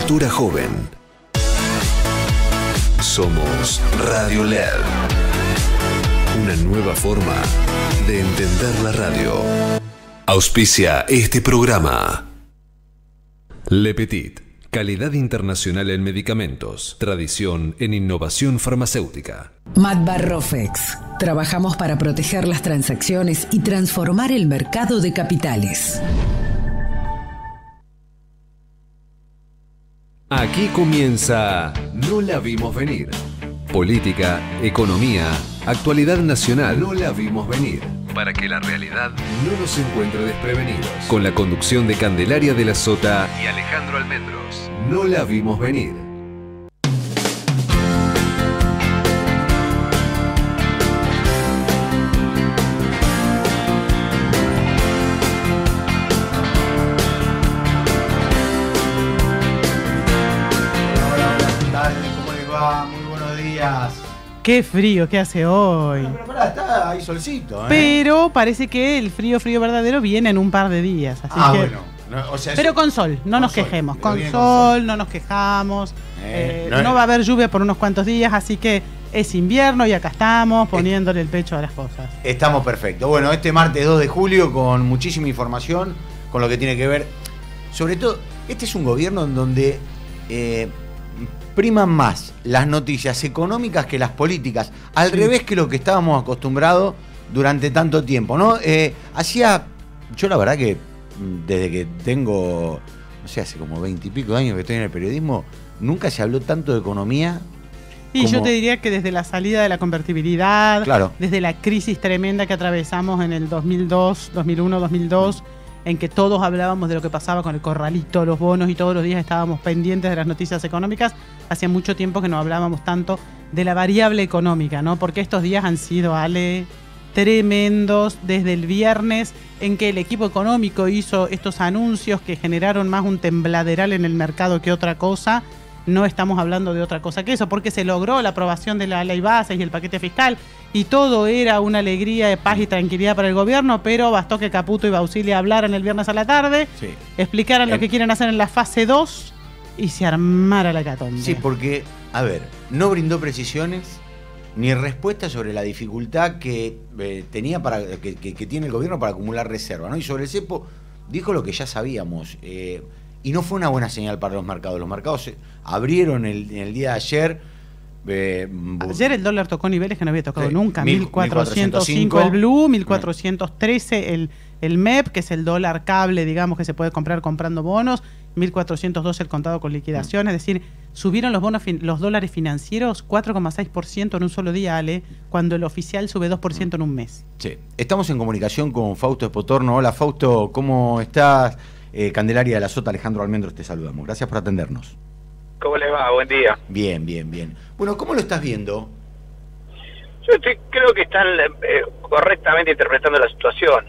cultura joven. Somos Radio LED. Una nueva forma de entender la radio. Auspicia este programa. Le Petit. Calidad internacional en medicamentos. Tradición en innovación farmacéutica. Matbar Rofex. Trabajamos para proteger las transacciones y transformar el mercado de capitales. Aquí comienza No la vimos venir. Política, economía, actualidad nacional. No la vimos venir. Para que la realidad no nos encuentre desprevenidos. Con la conducción de Candelaria de la Sota y Alejandro Almendros. No la vimos venir. Qué frío que hace hoy. Pero pará, está ahí solcito, ¿eh? Pero parece que el frío verdadero viene en un par de días. Así que... bueno. No, o sea, pero con sol, no nos quejemos. Con sol, no nos quejamos. No va a haber lluvia por unos cuantos días, así que es invierno y acá estamos poniéndole el pecho a las cosas. Estamos perfectos. Bueno, este martes 2 de julio con muchísima información, con lo que tiene que ver. Sobre todo, este es un gobierno en donde priman más las noticias económicas que las políticas, al revés que lo que estábamos acostumbrados durante tanto tiempo, ¿no? Yo la verdad que desde que tengo, no sé, hace como 20 y pico de años que estoy en el periodismo, nunca se habló tanto de economía. Y yo te diría que desde la salida de la convertibilidad, claro, desde la crisis tremenda que atravesamos en el 2002, 2001, 2002, en que todos hablábamos de lo que pasaba con el corralito, los bonos, y todos los días estábamos pendientes de las noticias económicas. Hacía mucho tiempo que no hablábamos tanto de la variable económica, ¿no? Porque estos días han sido, Ale, tremendos, desde el viernes en que el equipo económico hizo estos anuncios que generaron más un tembladeral en el mercado que otra cosa. No estamos hablando de otra cosa que eso, porque se logró la aprobación de la ley base y el paquete fiscal, y todo era una alegría de paz y tranquilidad para el gobierno, pero bastó que Caputo y Bausilia hablaran el viernes a la tarde, sí, explicaran lo que quieren hacer en la fase 2 y se armara la hecatombe. Sí, porque, a ver, no brindó precisiones ni respuesta sobre la dificultad que tenía que tiene el gobierno para acumular reserva, ¿no? Y sobre el cepo dijo lo que ya sabíamos, y no fue una buena señal para los mercados. Los mercados se abrieron en el día de ayer. Ayer el dólar tocó niveles que no había tocado nunca. 1405 el blue, 1413 el MEP, que es el dólar cable, digamos, que se puede comprar comprando bonos, 1402 el contado con liquidación. Es decir, subieron los dólares financieros 4,6% en un solo día, Ale, cuando el oficial sube 2% en un mes. Sí. Estamos en comunicación con Fausto Espotorno. Hola, Fausto, ¿cómo estás? Candelaria de la Sota, Alejandro Almendros, te saludamos. Gracias por atendernos. ¿Cómo les va? Buen día. Bien, bien, bien. Bueno, ¿cómo lo estás viendo? Yo creo que están correctamente interpretando la situación.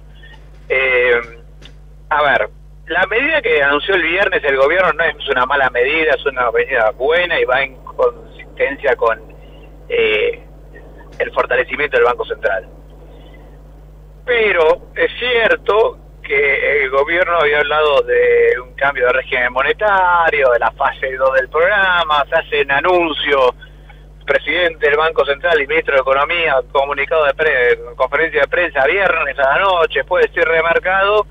A ver, la medida que anunció el viernes el gobierno no es una mala medida, es una medida buena y va en consistencia con el fortalecimiento del Banco Central. Pero es cierto que el gobierno había hablado de un cambio de régimen monetario, de la fase 2 del programa, se hace un anuncio, presidente del Banco Central y ministro de Economía, comunicado conferencia de prensa viernes a la noche, después del cierre de mercado,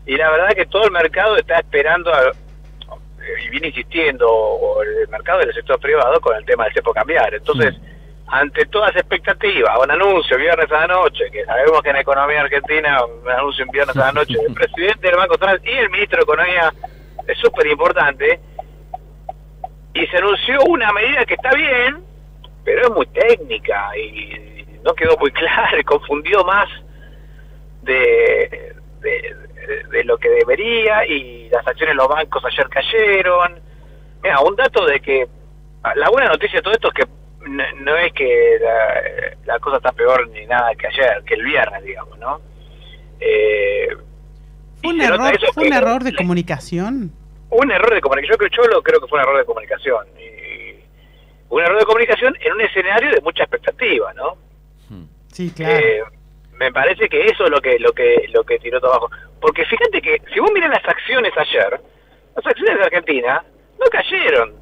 y la verdad que todo el mercado está esperando, y viene insistiendo, el mercado del sector privado con el tema del cepo cambiar. Entonces, ante todas las expectativas, un anuncio viernes a la noche, que sabemos que en la economía argentina un anuncio en viernes a la noche del presidente del Banco Central y el ministro de Economía es súper importante, y se anunció una medida que está bien, pero es muy técnica y no quedó muy clara, y confundió más de lo que debería, y las acciones de los bancos ayer cayeron. Mira, un dato de que la buena noticia de todo esto es que no es que la cosa está peor ni nada que ayer, que el viernes, digamos, ¿no? ¿Fue un error de comunicación? Un error de comunicación, yo creo que fue un error de comunicación. Un error de comunicación en un escenario de mucha expectativa, ¿no? Sí, claro. Me parece que eso es lo que tiró todo abajo. Porque fíjate que si vos mirás las acciones ayer, las acciones de Argentina no cayeron.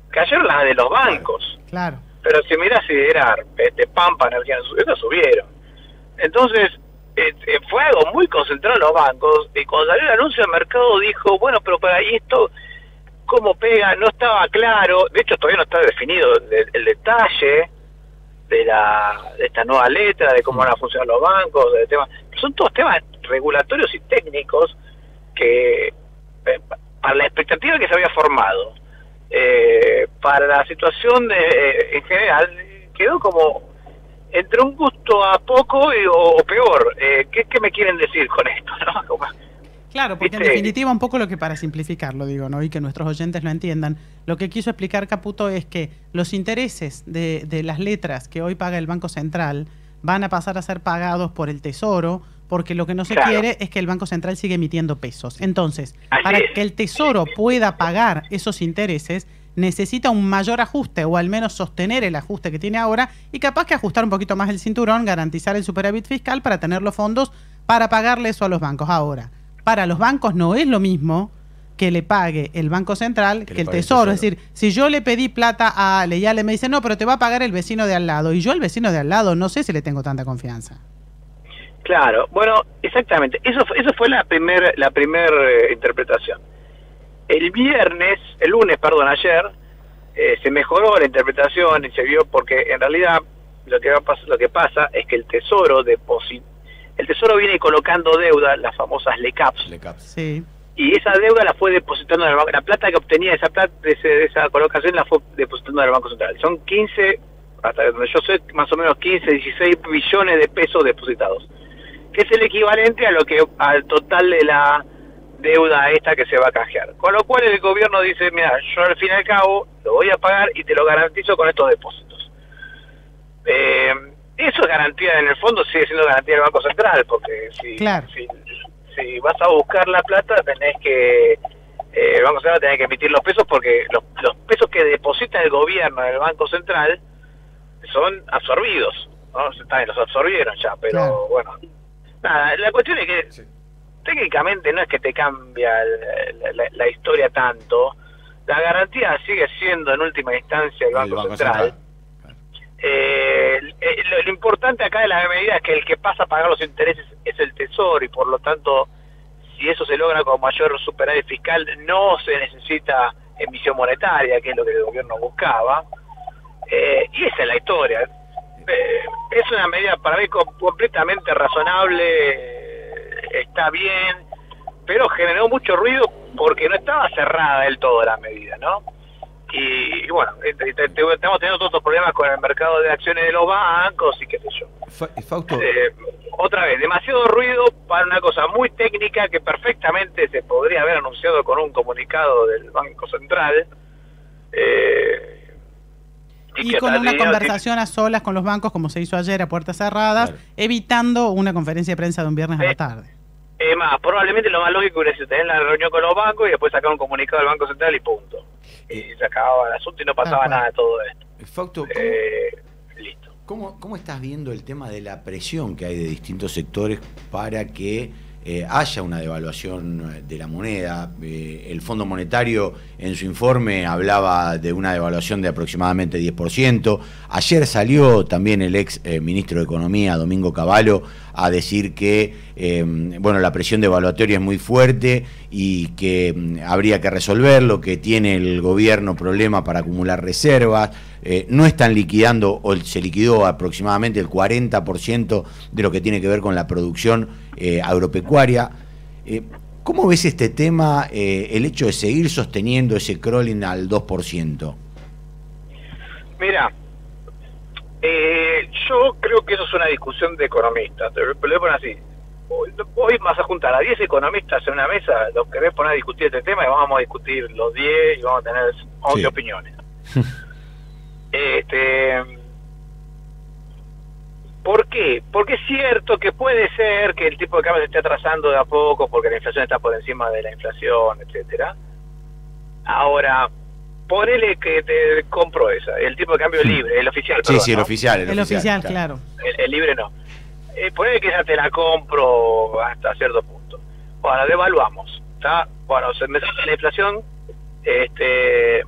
Cayeron las de los bancos. Claro. Pero si mirás Siderar, Pampa, Energía, esas subieron. Entonces, fue algo muy concentrado en los bancos, y cuando salió el anuncio, el mercado dijo, bueno, pero para ahí esto, ¿cómo pega? No estaba claro, de hecho todavía no está definido el detalle de esta nueva letra, de cómo van a funcionar los bancos, de temas, son todos temas regulatorios y técnicos que, para la expectativa que se había formado, para la situación en general, quedó como entre un gusto a poco o peor. ¿Qué me quieren decir con esto, no? Como, claro, porque en definitiva un poco lo que, para simplificarlo digo, ¿no? Y que nuestros oyentes lo entiendan, lo que quiso explicar Caputo es que los intereses de las letras que hoy paga el Banco Central van a pasar a ser pagados por el Tesoro, porque lo que no se quiere es que el Banco Central siga emitiendo pesos. Entonces, para que el Tesoro pueda pagar esos intereses, necesita un mayor ajuste, o al menos sostener el ajuste que tiene ahora, y capaz que ajustar un poquito más el cinturón, garantizar el superávit fiscal para tener los fondos para pagarle eso a los bancos. Ahora, para los bancos no es lo mismo que le pague el Banco Central que el Tesoro. Es decir, si yo le pedí plata a Ale y Ale me dice, no, pero te va a pagar el vecino de al lado, y yo al vecino de al lado no sé si le tengo tanta confianza. Claro, bueno, exactamente. Eso fue la primer interpretación. El lunes, ayer, se mejoró la interpretación y se vio, porque en realidad lo que pasa es que el Tesoro viene colocando deuda, las famosas LECAPs. Sí. Y esa deuda la fue depositando en el banco. La plata que obtenía de esa colocación la fue depositando en el Banco Central. Son 15, hasta donde yo sé, más o menos 15, 16 billones de pesos depositados, que es el equivalente al total de la deuda esta que se va a canjear. Con lo cual el gobierno dice, mira, yo al fin y al cabo lo voy a pagar y te lo garantizo con estos depósitos. Eso es garantía, en el fondo sigue siendo garantía del Banco Central, porque si vas a buscar la plata tenés que, el Banco Central tiene que emitir los pesos, porque los pesos que deposita el gobierno en el Banco Central son absorbidos, ¿no? También los absorbieron ya, pero bueno, nada, la cuestión es que técnicamente no es que te cambia la historia tanto. La garantía sigue siendo en última instancia el Banco Central. Lo importante acá de la medida es que el que pasa a pagar los intereses es el Tesoro, y por lo tanto, si eso se logra con mayor superávit fiscal, no se necesita emisión monetaria, que es lo que el gobierno buscaba. Y esa es la historia. Es una medida para mí completamente razonable, está bien, pero generó mucho ruido porque no estaba cerrada del todo la medida, ¿no? Y bueno, estamos teniendo todos estos problemas con el mercado de acciones de los bancos y qué sé yo. Fausto. Otra vez, demasiado ruido para una cosa muy técnica que perfectamente se podría haber anunciado con un comunicado del Banco Central. Y con una conversación a solas con los bancos, como se hizo ayer a puertas cerradas, evitando una conferencia de prensa de un viernes a la tarde. Más, probablemente lo más lógico hubiera sido tener la reunión con los bancos y después sacar un comunicado del Banco Central y punto. Y se acababa el asunto y no pasaba nada de todo esto. Fausto, listo. ¿Cómo estás viendo el tema de la presión que hay de distintos sectores para que haya una devaluación de la moneda? El Fondo Monetario en su informe hablaba de una devaluación de aproximadamente 10%. Ayer salió también el ex ministro de Economía, Domingo Cavallo, a decir que la presión devaluatoria es muy fuerte y que habría que resolverlo, que tiene el gobierno problema para acumular reservas. No están liquidando, o se liquidó aproximadamente el 40% de lo que tiene que ver con la producción agropecuaria. ¿Cómo ves este tema, el hecho de seguir sosteniendo ese crawling al 2%? Mira, yo creo que eso es una discusión de economistas. Te lo voy a poner así. Hoy vas a juntar a 10 economistas en una mesa, los querés poner a discutir este tema, y vamos a discutir los 10 y vamos a tener 11 opiniones. ¿Por qué? Porque es cierto que puede ser que el tipo de cambio se esté atrasando de a poco porque la inflación está por encima de la inflación, etcétera. Ahora, ponele que te compro esa, el tipo de cambio libre, el oficial. Sí, el oficial. El oficial, claro. El libre no. Ponele que esa te la compro hasta cierto punto. Bueno, devaluamos, ¿está? Bueno, me sale la inflación,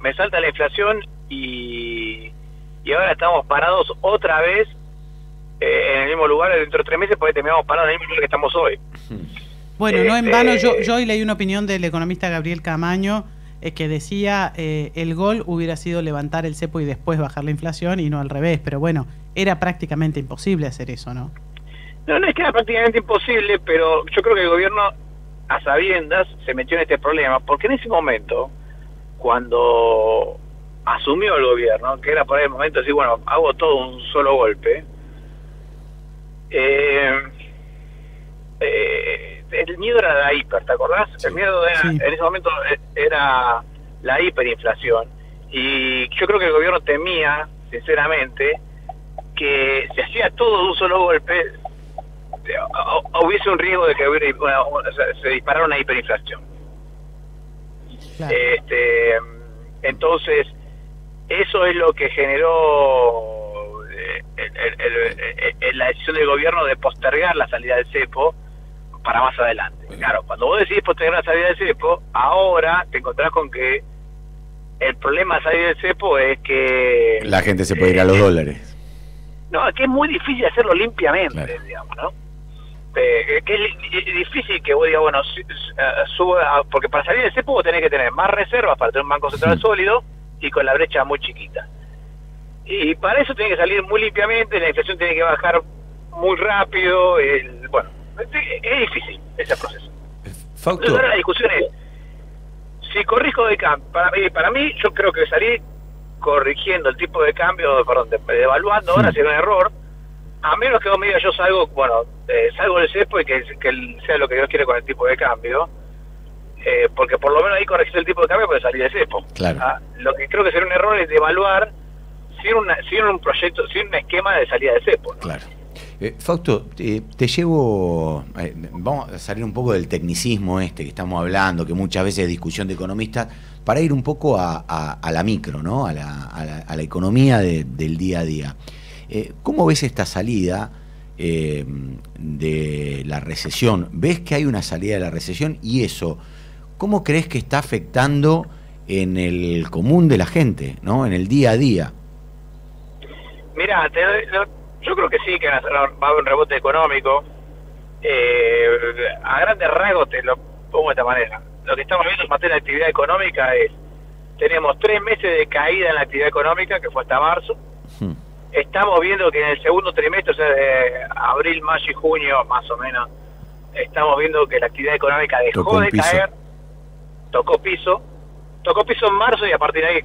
me salta la inflación y ahora estamos parados otra vez en el mismo lugar dentro de 3 meses, porque terminamos parados en el mismo lugar que estamos hoy. Bueno, no en vano, yo hoy leí una opinión del economista Gabriel Camaño que decía el gol hubiera sido levantar el cepo y después bajar la inflación y no al revés, pero bueno, era prácticamente imposible hacer eso, ¿no? No es que era prácticamente imposible, pero yo creo que el gobierno a sabiendas se metió en este problema, porque en ese momento, cuando asumió el gobierno, que era por el momento de decir, bueno, hago todo un solo golpe, el miedo era la hiper, ¿te acordás? Sí. El miedo era, sí. En ese momento era la hiperinflación, y yo creo que el gobierno temía, sinceramente, que si hacía todo de un solo golpe, hubiese un riesgo de que se disparara una hiperinflación. Claro. Entonces, eso es lo que generó la decisión del gobierno de postergar la salida del cepo para más adelante. Claro, cuando vos decidís postergar la salida del cepo, ahora te encontrás con que el problema de salir del cepo es que la gente se puede ir a los dólares. No, es que es muy difícil hacerlo limpiamente, claro. Digamos, ¿no? Que es difícil que vos digas, bueno, suba, porque para salir del cepo vos tenés que tener más reservas para tener un banco central sólido y con la brecha muy chiquita. Y para eso tiene que salir muy limpiamente, la inflación tiene que bajar muy rápido, bueno, es difícil ese proceso. Entonces ahora la discusión es, si corrijo de cambio, para mí yo creo que salir corrigiendo el tipo de cambio, devaluando ahora sería un error, a menos que vos me digas yo salgo del cepo y que sea lo que Dios quiere con el tipo de cambio, porque por lo menos ahí corregís el tipo de cambio puede salir del cepo. Claro. Lo que creo que sería un error es devaluar sin un proyecto, sin un esquema de salida del cepo, ¿no? Claro. Fausto, te llevo, vamos a salir un poco del tecnicismo que estamos hablando, que muchas veces es discusión de economistas, para ir un poco a la micro, ¿no? a la economía del día a día. ¿Cómo ves esta salida de la recesión? ¿Ves que hay una salida de la recesión? Y eso, ¿cómo crees que está afectando en el común de la gente, ¿no? En el día a día? Mirá, yo creo que sí, que va a haber un rebote económico. A grandes rasgos te lo pongo de esta manera. Lo que estamos viendo en materia de actividad económica es, tenemos 3 meses de caída en la actividad económica, que fue hasta marzo. Estamos viendo que en el segundo trimestre, o sea, de abril, mayo y junio, más o menos, estamos viendo que la actividad económica dejó de caer, tocó piso en marzo, y a partir de ahí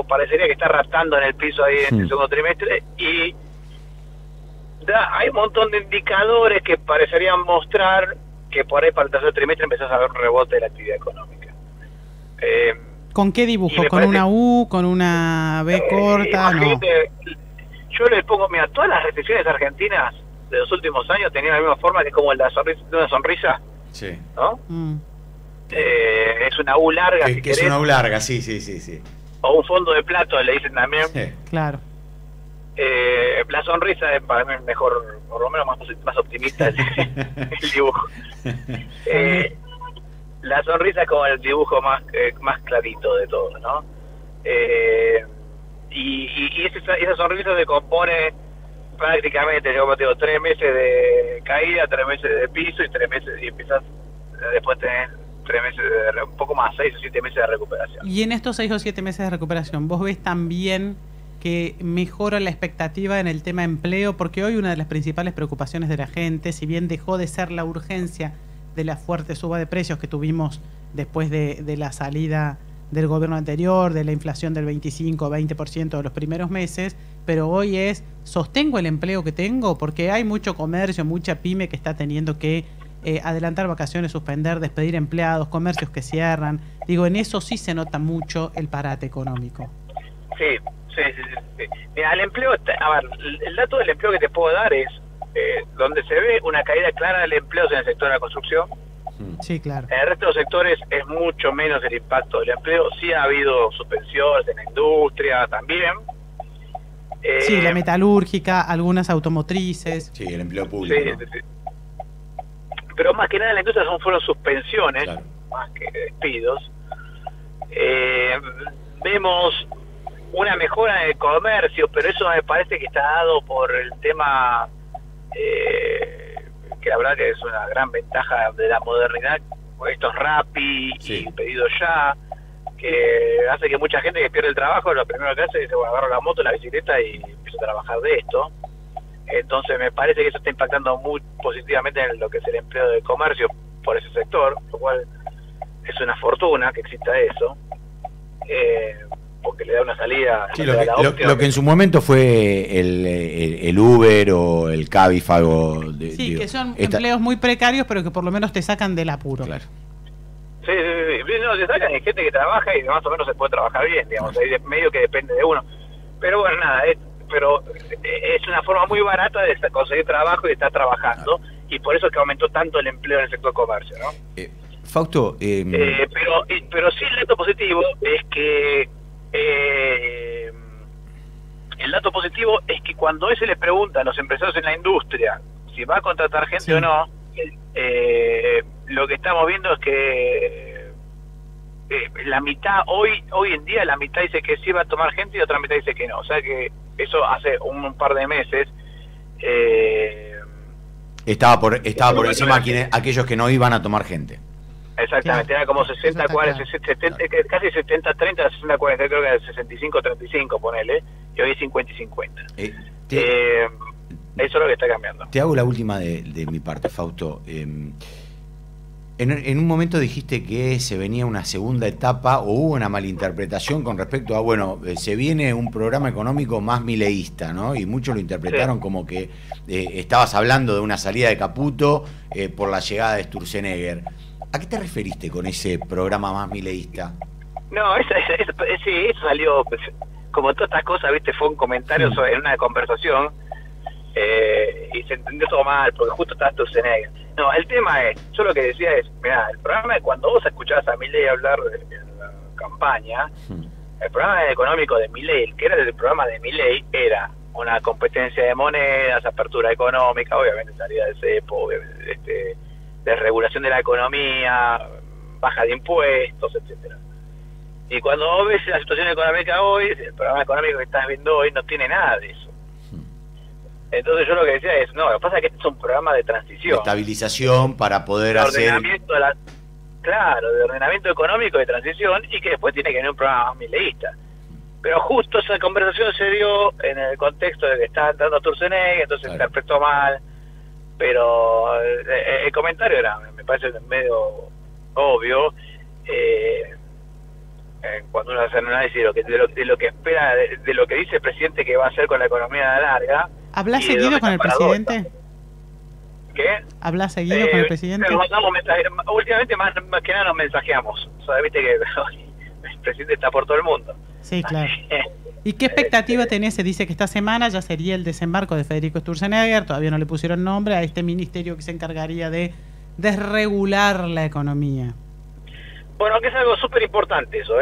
parecería que está raptando en el piso ahí en el segundo trimestre, y hay un montón de indicadores que parecerían mostrar que por ahí para el tercer trimestre empezás a ver un rebote de la actividad económica. ¿Con qué dibujo? ¿Con una U? ¿Con una B corta? No. Yo les pongo, mira, todas las recesiones argentinas de los últimos años tenían la misma forma, que es como la sonrisa, de una sonrisa. Sí. ¿No? Es una U larga. Que es una U larga, sí. O un fondo de plato, le dicen también. Sí. Claro. La sonrisa es para mí mejor, por lo menos más optimista el dibujo. La sonrisa es como el dibujo más clarito de todo, ¿no? Y esa sonrisa se compone prácticamente, yo digo, 3 meses de caída, 3 meses de piso y 3 meses, y empiezas después tener 3 meses un poco más, 6 o 7 meses de recuperación. Y en estos 6 o 7 meses de recuperación, ¿vos ves también que mejora la expectativa en el tema empleo? Porque hoy una de las principales preocupaciones de la gente, si bien dejó de ser la urgencia de la fuerte suba de precios que tuvimos después de la salida del gobierno anterior, de la inflación del 25 o 20% de los primeros meses, pero hoy es, ¿sostengo el empleo que tengo? Porque hay mucho comercio, mucha pyme que está teniendo que adelantar vacaciones, suspender, despedir empleados, comercios que cierran. Digo, en eso sí se nota mucho el parate económico. Sí. Mira, el empleo, el dato del empleo que te puedo dar es donde se ve una caída clara del empleo en el sector de la construcción. Sí, claro. En el resto de los sectores es mucho menos el impacto del empleo. Sí ha habido suspensiones en la industria también. Sí, la metalúrgica, algunas automotrices. Sí, el empleo público. Sí. Pero más que nada en la industria fueron suspensiones, claro, más que despidos. vemos una mejora en el comercio, pero eso me parece que está dado por el tema que la verdad que es una gran ventaja de la modernidad, estos Rappi y pedido ya, que hace que mucha gente que pierde el trabajo, lo primero que hace es, bueno, agarro la moto, la bicicleta y empiezo a trabajar de esto. Entonces me parece que eso está impactando muy positivamente en lo que es el empleo del comercio por ese sector, lo cual es una fortuna que exista eso, porque le da una salida. Sí, lo que en su momento fue el Uber o el Cabify. Sí, que son empleos muy precarios, pero que por lo menos te sacan del apuro. Claro. Sí, no, se sacan, hay gente que trabaja y más o menos se puede trabajar bien, digamos, hay medio que depende de uno. Pero bueno, nada, es una forma muy barata de conseguir trabajo y de estar trabajando, y por eso es que aumentó tanto el empleo en el sector comercio, ¿no? Fausto... pero sí el dato positivo es que... el dato positivo es que cuando hoy se les pregunta a los empresarios en la industria si va a contratar gente o no, lo que estamos viendo es que la mitad, hoy en día la mitad dice que sí va a tomar gente y otra mitad dice que no. O sea que eso hace un par de meses estaba por encima aquellos que no iban a tomar gente. Exactamente, era como 60, 40, 70, casi 70, 30, 60, 40, creo que era 65, 35, ponele, y hoy es 50 y 50. Eso es lo que está cambiando. Te hago la última de mi parte, Fausto. En un momento dijiste que se venía una segunda etapa o hubo una malinterpretación con respecto a, se viene un programa económico más mileísta, ¿no? Y muchos lo interpretaron como que estabas hablando de una salida de Caputo por la llegada de Sturzenegger. ¿A qué te referiste con ese programa más mileísta? No, eso salió, pues, como todas estas cosas, viste, fue un comentario en una conversación, y se entendió todo mal, porque justo estaba Sturzenegger. No, el tema es, yo lo que decía es, mirá, el programa, cuando vos escuchabas a Milei hablar en la campaña, el programa económico de Milei, el que era el programa de Milei, era una competencia de monedas, apertura económica, obviamente salida del cepo, desregulación de la economía, baja de impuestos, etcétera. Y cuando vos ves la situación económica hoy, el programa económico que estás viendo hoy no tiene nada de eso. Entonces yo lo que decía es, no, lo que pasa es que este es un programa de transición. De estabilización para poder hacer... de ordenamiento económico de transición, y que después tiene que venir un programa mileísta. Pero justo esa conversación se dio en el contexto de que estaba entrando Sturzenegger, entonces se interpretó mal. Pero el comentario era, me parece medio obvio, cuando uno hace un análisis de lo que espera, de lo que dice el presidente que va a hacer con la economía a la larga. ¿Hablas seguido con el presidente? ¿Qué? ¿Hablas seguido con el presidente? Últimamente más que nada nos mensajeamos. O sea, viste que el presidente está por todo el mundo. Sí, claro. ¿Y qué expectativa tenés? Se dice que esta semana ya sería el desembarco de Federico Sturzenegger, todavía no le pusieron nombre a este ministerio que se encargaría de desregular la economía. Bueno, que es algo súper importante eso,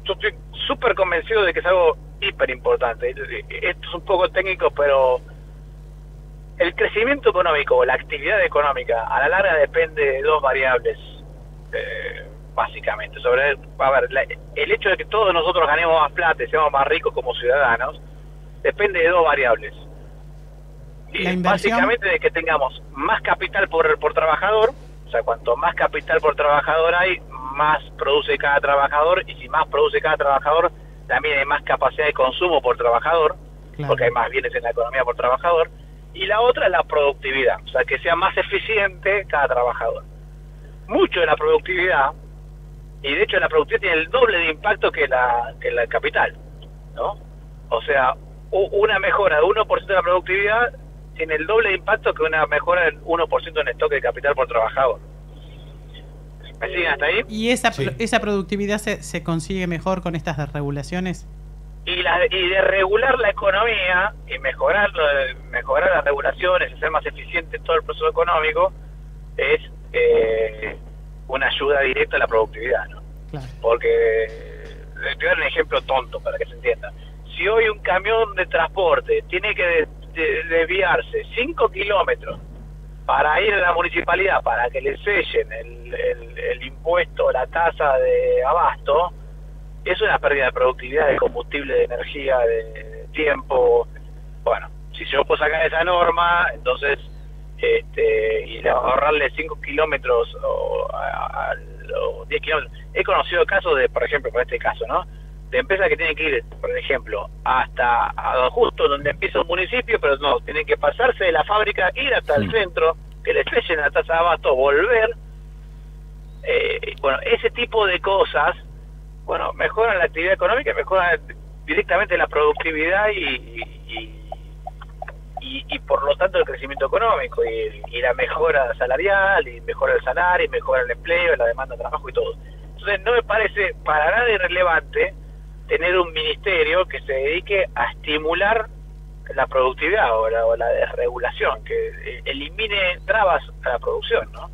Yo estoy súper convencido de que es algo hiper importante. Esto es un poco técnico, pero el crecimiento económico o la actividad económica a la larga depende de dos variables, básicamente. El hecho de que todos nosotros ganemos más plata y seamos más ricos como ciudadanos depende de dos variables. Y básicamente de que tengamos más capital por trabajador. O sea, cuanto más capital por trabajador hay, más produce cada trabajador, y si más produce cada trabajador, también hay más capacidad de consumo por trabajador, porque hay más bienes en la economía por trabajador. Y la otra es la productividad, o sea, que sea más eficiente cada trabajador. Mucho de la productividad, y de hecho la productividad tiene el doble de impacto que la capital, ¿no? O sea, una mejora de 1% de la productividad tiene el doble de impacto que una mejora del 1% en stock de capital por trabajador. ¿Me siguen hasta ahí? ¿Y esa productividad se consigue mejor con estas desregulaciones? Y de regular la economía y mejorar las regulaciones, hacer más eficiente todo el proceso económico, es una ayuda directa a la productividad, ¿no? Claro. Porque, te voy a dar un ejemplo tonto para que se entienda. Si hoy un camión de transporte tiene que desviarse 5 kilómetros para ir a la municipalidad para que le sellen el impuesto, la tasa de abasto, es una pérdida de productividad, de combustible, de energía, de tiempo. Bueno, si yo puedo sacar esa norma, entonces y ahorrarle 5 kilómetros o 10 kilómetros. He conocido casos de, por ejemplo, por este caso, ¿no?, de empresas que tienen que ir, por ejemplo, hasta justo donde empieza un municipio, pero no, tienen que pasarse de la fábrica, ir hasta el centro, que les echen la tasa de abasto, volver. Bueno, ese tipo de cosas, bueno, mejoran la actividad económica, mejoran directamente la productividad y por lo tanto el crecimiento económico y la mejora salarial, y mejora el salario, y mejora el empleo, la demanda de trabajo y todo. Entonces no me parece para nada irrelevante tener un ministerio que se dedique a estimular la productividad o la desregulación, que elimine trabas a la producción, ¿no?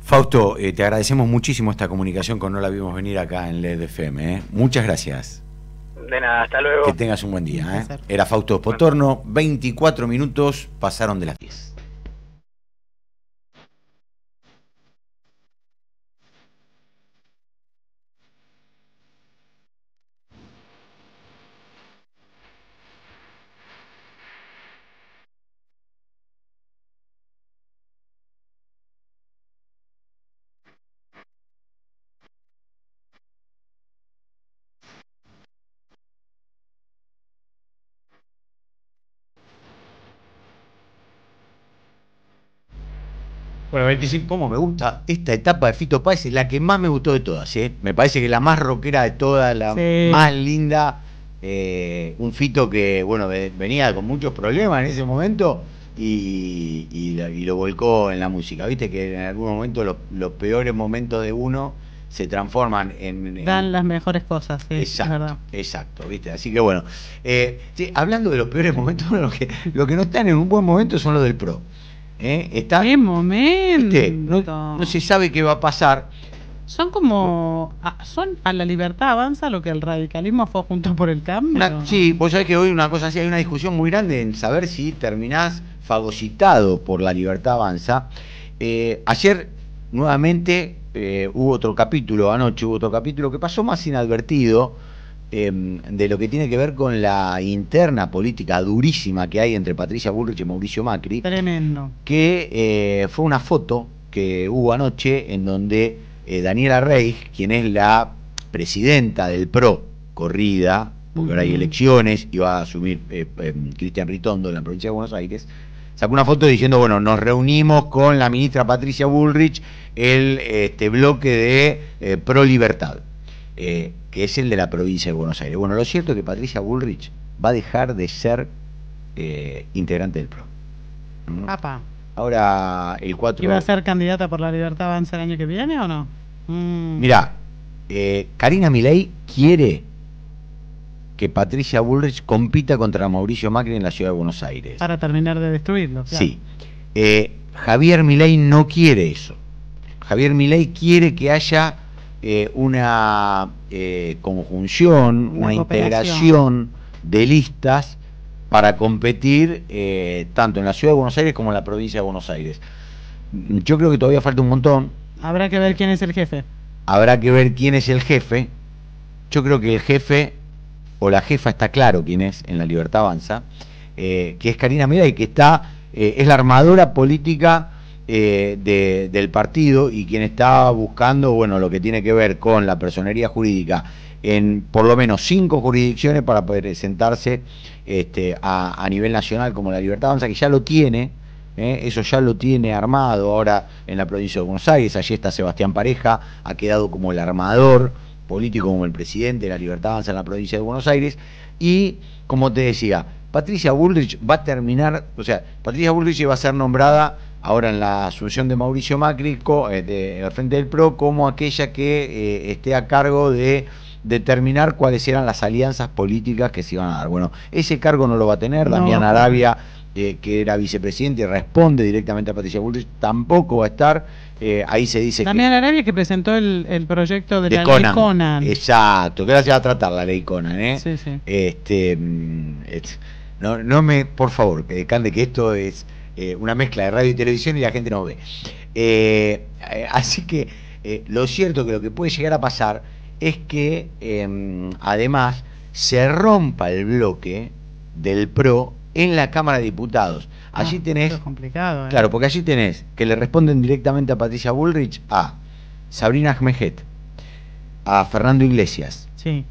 Fausto, te agradecemos muchísimo esta comunicación con No la vimos venir acá en LED FM. Muchas gracias. De nada, hasta luego. Que tengas un buen día. Era Fausto Spotorno, 24 minutos pasaron de las 10. Bueno, 25, ¿cómo me gusta esta etapa de Fito Páez? Es la que más me gustó de todas, ¿eh? Me parece que la más rockera de todas, la más linda. Un Fito que, bueno, venía con muchos problemas en ese momento y lo volcó en la música. Viste que en algún momento los peores momentos de uno se transforman dan las mejores cosas, sí, exacto, es verdad. Exacto, ¿viste? Así que bueno, sí, hablando de los peores momentos, lo que no están en un buen momento son los del PRO. Está, ¿qué momento? No se sabe qué va a pasar. Son como... son a la Libertad Avanza lo que el radicalismo fue Juntos por el Cambio. Sí, vos sabés que hoy una cosa así, hay una discusión muy grande en saber si terminás fagocitado por la Libertad Avanza. Ayer nuevamente hubo otro capítulo, anoche hubo otro capítulo que pasó más inadvertido, de lo que tiene que ver con la interna política durísima que hay entre Patricia Bullrich y Mauricio Macri. Tremendo. Que fue una foto que hubo anoche en donde Daniela Reich, quien es la presidenta del PRO, corrida, porque ahora hay elecciones y va a asumir Cristian Ritondo en la provincia de Buenos Aires, sacó una foto diciendo, bueno, nos reunimos con la ministra Patricia Bullrich, el bloque de Pro Libertad, que es el de la provincia de Buenos Aires. Bueno, lo cierto es que Patricia Bullrich va a dejar de ser integrante del PRO. Papá. Ahora el 4... ¿Iba a ser candidata por la Libertad Avanza el año que viene o no? Mirá, Karina Milei quiere que Patricia Bullrich compita contra Mauricio Macri en la ciudad de Buenos Aires. Para terminar de destruirlo. Claro. Sí. Javier Milei no quiere eso. Javier Milei quiere que haya una conjunción, una integración de listas para competir tanto en la ciudad de Buenos Aires como en la provincia de Buenos Aires. Yo creo que todavía falta un montón. Habrá que ver quién es el jefe. Habrá que ver quién es el jefe. Yo creo que el jefe o la jefa está claro quién es en la Libertad Avanza, que es Karina Milei, que es la armadora política del partido y quien está buscando, bueno, lo que tiene que ver con la personería jurídica en por lo menos 5 jurisdicciones para poder presentarse a nivel nacional como la Libertad Avanza, que ya lo tiene, eso ya lo tiene armado ahora en la provincia de Buenos Aires. Allí está Sebastián Pareja, ha quedado como el armador político, como el presidente de la Libertad Avanza en la provincia de Buenos Aires. Y como te decía, Patricia Bullrich va a terminar, o sea, Patricia Bullrich va a ser nombrada ahora en la asunción de Mauricio Macri al frente del PRO como aquella que esté a cargo de determinar cuáles eran las alianzas políticas que se iban a dar. Bueno, ese cargo no lo va a tener Damián Arabia, que era vicepresidente y responde directamente a Patricia Bullrich, tampoco va a estar. Ahí se dice Damián Arabia, que presentó el proyecto de la ley Conan. Exacto, que ahora se va a tratar la ley Conan, Sí, sí. No me, por favor, que decante que esto es una mezcla de radio y televisión y la gente no ve. Así que lo cierto que lo que puede llegar a pasar es que además se rompa el bloque del PRO en la Cámara de Diputados. Allí tenés... Es complicado, ¿eh? Claro, porque allí tenés que le responden directamente a Patricia Bullrich, a Sabrina Ahmed, a Fernando Iglesias, Sí.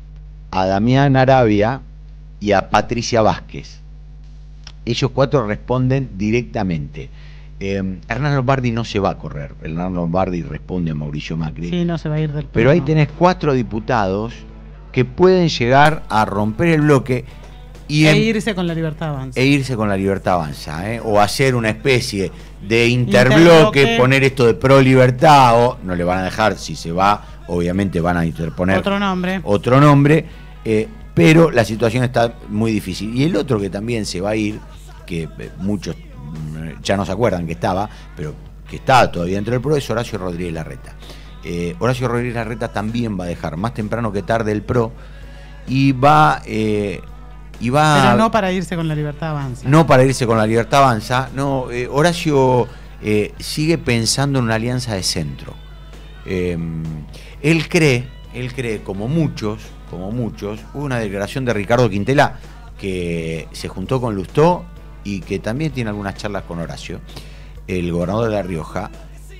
a Damián Arabia y a Patricia Vázquez. Ellos 4 responden directamente. Hernán Lombardi no se va a correr. Hernán Lombardi responde a Mauricio Macri. Sí, no se va a ir del Pero ahí PRO. tenés 4 diputados que pueden llegar a romper el bloque y irse con la Libertad Avanza. irse con la Libertad Avanza, o hacer una especie de interbloque, poner esto de pro libertad, o no le van a dejar, si se va, obviamente van a interponer Otro nombre, pero la situación está muy difícil. Y el otro que también se va a ir, que muchos ya no se acuerdan que estaba, pero que está todavía dentro del PRO, es Horacio Rodríguez Larreta. Horacio Rodríguez Larreta también va a dejar más temprano que tarde el PRO y va pero no para irse con la Libertad Avanza. No para irse con la Libertad Avanza, no. Horacio sigue pensando en una alianza de centro. Él cree, como muchos, hubo una declaración de Ricardo Quintela que se juntó con Lustó y que también tiene algunas charlas con Horacio, el gobernador de La Rioja.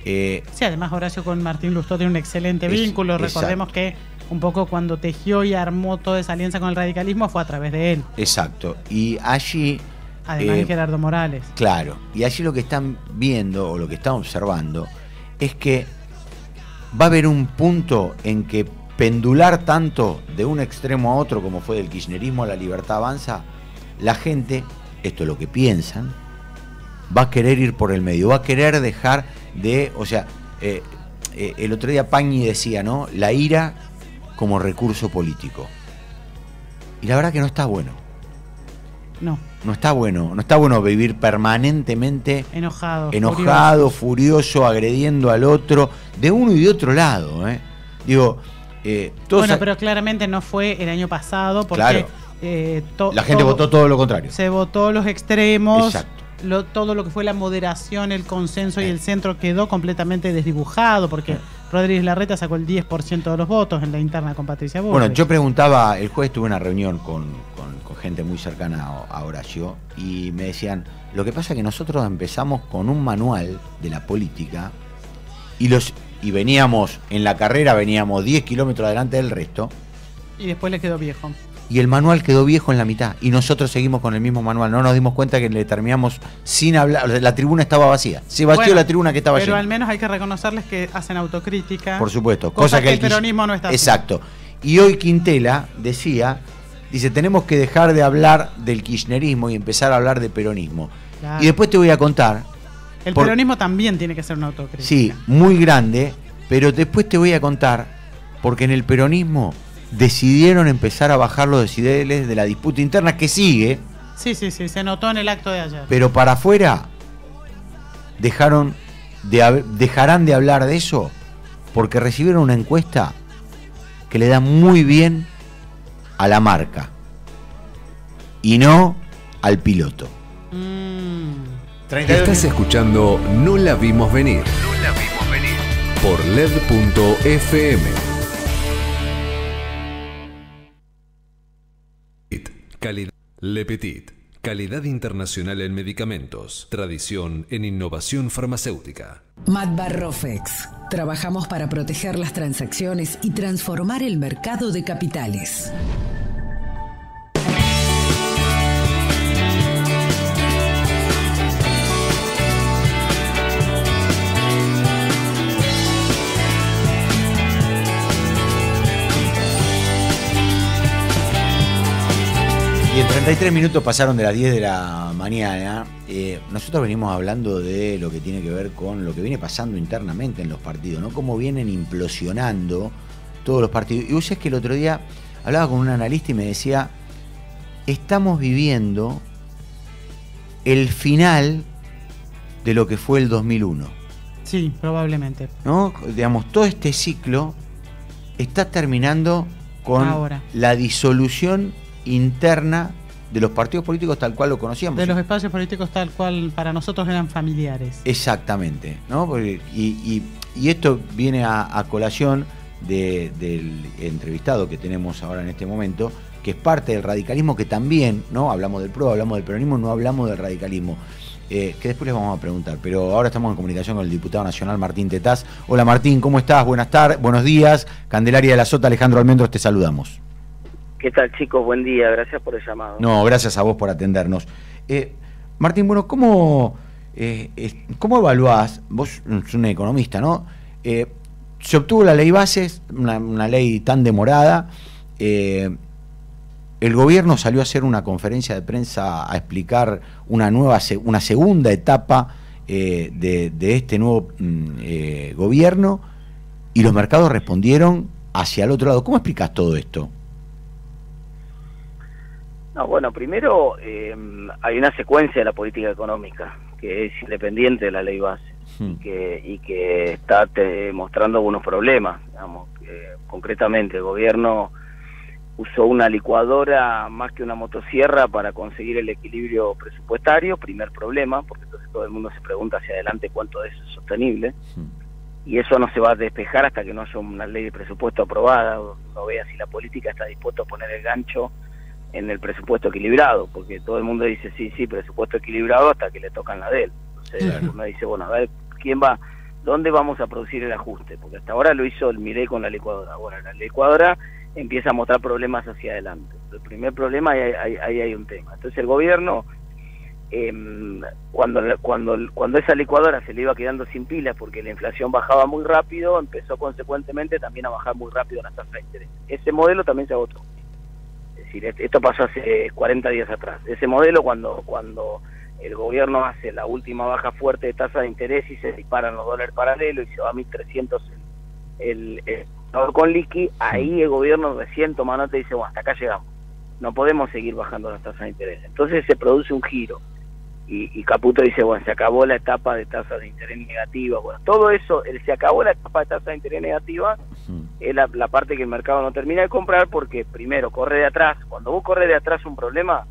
Sí, además Horacio con Martín Lustó tiene un excelente vínculo. Recordemos que un poco cuando tejió y armó toda esa alianza con el radicalismo fue a través de él. Exacto. Y allí... Además de Gerardo Morales. Claro. Y allí lo que están viendo o lo que están observando es que va a haber un punto en que pendular tanto de un extremo a otro como fue del kirchnerismo a la Libertad Avanza, la gente, esto es lo que piensan, va a querer ir por el medio, va a querer dejar de... O sea, el otro día Pañi decía, ¿no? La ira como recurso político. Y la verdad que no está bueno. No está bueno vivir permanentemente enojado, furioso, agrediendo al otro, de uno y de otro lado. Digo, bueno, pero claramente no fue el año pasado porque claro. La gente votó todo lo contrario. Se votó los extremos. Exacto. Todo lo que fue la moderación, el consenso y el centro quedó completamente desdibujado porque Rodríguez Larreta sacó el 10% de los votos en la interna con Patricia Bullrich. Bueno, yo preguntaba, el jueves tuve una reunión con gente muy cercana a Horacio y me decían, lo que pasa es que nosotros empezamos con un manual de la política y veníamos, en la carrera veníamos 10 kilómetros adelante del resto. Y después le quedó viejo. Y el manual quedó viejo en la mitad y nosotros seguimos con el mismo manual. No nos dimos cuenta que le terminamos sin hablar. La tribuna estaba vacía. Se vació la tribuna que estaba llena. Pero al menos hay que reconocerles que hacen autocrítica. Por supuesto. Cosa que el peronismo no está haciendo. Exacto. Y hoy Quintela dice, tenemos que dejar de hablar del kirchnerismo y empezar a hablar de peronismo. Claro. Y después te voy a contar. El peronismo también tiene que ser una autocrítica. Sí, muy grande. Pero después te voy a contar, porque en el peronismo decidieron empezar a bajar los decibeles de la disputa interna que sigue. Sí, se notó en el acto de ayer. Pero para afuera dejarán de hablar de eso porque recibieron una encuesta que le da muy bien a la marca y no al piloto. Estás escuchando No la vimos venir. No la vimos venir. Por LED.fm. Le Petit. Calidad internacional en medicamentos. Tradición en innovación farmacéutica. Matbarrofex. Trabajamos para proteger las transacciones y transformar el mercado de capitales. Y en 33 minutos pasaron de las 10 de la mañana. Nosotros venimos hablando de lo que tiene que ver con lo que viene pasando internamente en los partidos, ¿no? Cómo vienen implosionando todos los partidos. Y vos sabés que el otro día hablaba con un analista y me decía, estamos viviendo el final de lo que fue el 2001. Sí, probablemente. ¿No? Digamos, todo este ciclo está terminando con la disolución interna de los partidos políticos tal cual lo conocíamos. De los espacios políticos tal cual para nosotros eran familiares. Exactamente, ¿no? Porque, y esto viene a colación del entrevistado que tenemos ahora en este momento, que es parte del radicalismo, que también, ¿no? Hablamos del PRO, hablamos del peronismo, no hablamos del radicalismo, que después les vamos a preguntar. Pero ahora estamos en comunicación con el diputado nacional Martín Tetaz. Hola Martín, ¿cómo estás? Buenas tardes, buenos días. Candelaria de la Sota, Alejandro Almendros, te saludamos. ¿Qué tal, chicos? Buen día, gracias por el llamado. No, gracias a vos por atendernos. Martín, bueno, ¿cómo evaluás? Vos sos un economista, ¿no? Se obtuvo la ley bases, una ley tan demorada. El gobierno salió a hacer una conferencia de prensa a explicar una segunda etapa de este nuevo gobierno, y los mercados respondieron hacia el otro lado. ¿Cómo explicás todo esto? No, bueno, primero hay una secuencia de la política económica que es independiente de la ley base y que está mostrando algunos problemas. Digamos, concretamente, el gobierno usó una licuadora más que una motosierra para conseguir el equilibrio presupuestario, primer problema, porque entonces todo el mundo se pregunta hacia adelante cuánto de eso es sostenible, y eso no se va a despejar hasta que no haya una ley de presupuesto aprobada, no vea si la política está dispuesta a poner el gancho en el presupuesto equilibrado, porque todo el mundo dice sí, presupuesto equilibrado hasta que le tocan la de él. Entonces uno dice, bueno, a ver, ¿dónde vamos a producir el ajuste? Porque hasta ahora lo hizo el Milei con la licuadora. Bueno, la licuadora empieza a mostrar problemas hacia adelante. El primer problema, ahí hay un tema. Entonces el gobierno, cuando esa licuadora se le iba quedando sin pilas porque la inflación bajaba muy rápido, empezó consecuentemente también a bajar muy rápido las tasas de interés. Ese modelo también se agotó. Es decir, esto pasó hace 40 días atrás. Ese modelo, cuando el gobierno hace la última baja fuerte de tasa de interés y se disparan los dólares paralelos y se va a 1.300 el con liqui, ahí el gobierno recién toma nota y dice, bueno, hasta acá llegamos, no podemos seguir bajando las tasas de interés. Entonces se produce un giro y Caputo dice, bueno, se acabó la etapa de tasas de interés negativa. Bueno, todo eso, se acabó la etapa de tasa de interés negativa, es la parte que el mercado no termina de comprar, porque primero corre de atrás. Cuando vos corres de atrás un problema,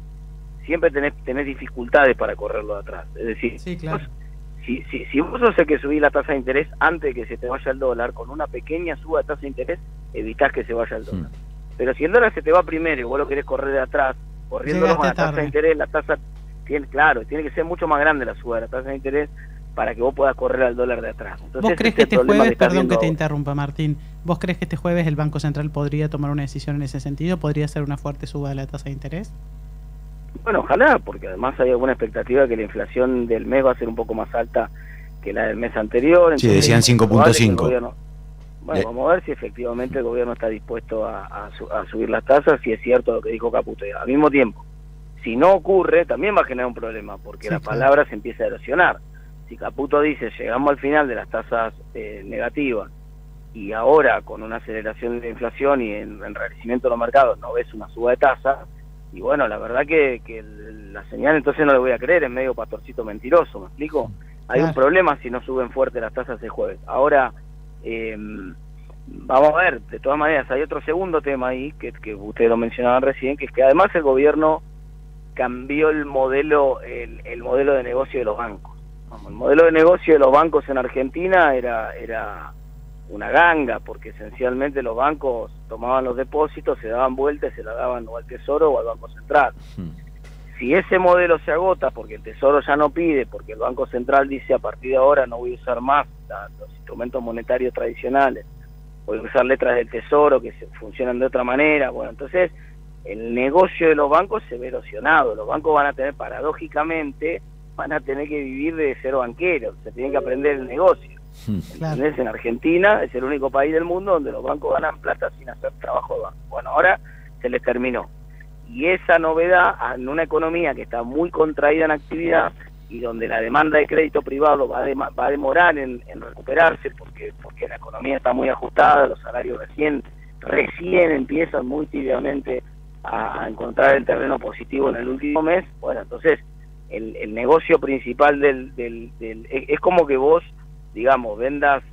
siempre tenés dificultades para correrlo de atrás. Es decir, sí, claro. Si vos sos el que subís la tasa de interés antes de que se te vaya el dólar, con una pequeña suba de tasa de interés evitás que se vaya el dólar. Pero si el dólar se te va primero y vos lo querés correr de atrás, corriéndolo con la tasa de interés, la tasa tiene que ser mucho más grande la suba de la tasa de interés para que vos puedas correr al dólar de atrás. Entonces, ¿vos crees que este jueves, perdón que te interrumpa, Martín, vos crees que este jueves el Banco Central podría tomar una decisión en ese sentido? ¿Podría ser una fuerte suba de la tasa de interés? Bueno, ojalá, porque además hay alguna expectativa que la inflación del mes va a ser un poco más alta que la del mes anterior. Sí, decían 5.5. Bueno, vamos a ver si efectivamente el gobierno está dispuesto a subir las tasas, si es cierto lo que dijo Caputo. Al mismo tiempo, si no ocurre, también va a generar un problema, porque la palabra se empieza a erosionar. Si Caputo dice, llegamos al final de las tasas negativas, y ahora con una aceleración de la inflación y en enrarecimiento de los mercados no ves una suba de tasas, y bueno, la verdad que la señal entonces no le voy a creer, es medio pastorcito mentiroso, ¿me explico? Hay un problema si no suben fuerte las tasas el jueves. Ahora, vamos a ver, de todas maneras, hay otro segundo tema ahí, que ustedes lo mencionaban recién, que es que además el gobierno cambió el modelo de negocio de los bancos. El modelo de negocio de los bancos en Argentina era una ganga, porque esencialmente los bancos tomaban los depósitos, se daban vueltas, se la daban o al Tesoro o al Banco Central. Si ese modelo se agota porque el Tesoro ya no pide, porque el Banco Central dice a partir de ahora no voy a usar más los instrumentos monetarios tradicionales, voy a usar letras del Tesoro que funcionan de otra manera, bueno, entonces el negocio de los bancos se ve erosionado. Los bancos van a tener, paradójicamente, que vivir de ser banqueros, se tienen que aprender el negocio. ¿Entendés? En Argentina es el único país del mundo donde los bancos ganan plata sin hacer trabajo de banco. Bueno, ahora se les terminó. Y esa novedad, en una economía que está muy contraída en actividad y donde la demanda de crédito privado va a demorar en recuperarse, porque la economía está muy ajustada, los salarios recién empiezan muy tibiamente a encontrar el terreno positivo en el último mes. Bueno, entonces el negocio principal es como que vos, digamos, vendas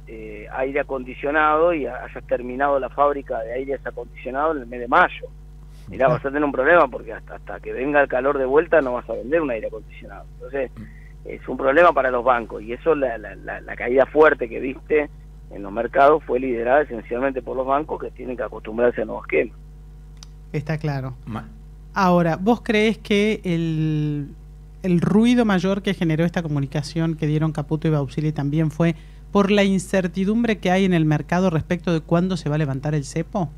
aire acondicionado y hayas terminado la fábrica de aire acondicionado en el mes de mayo. Mirá, vas a tener un problema porque hasta que venga el calor de vuelta no vas a vender un aire acondicionado. Entonces es un problema para los bancos, y eso la caída fuerte que viste en los mercados fue liderada esencialmente por los bancos, que tienen que acostumbrarse a nuevos esquemas. Está claro. Ahora, ¿vos creés que el ruido mayor que generó esta comunicación que dieron Caputo y Bausili también fue por la incertidumbre que hay en el mercado respecto de cuándo se va a levantar el cepo?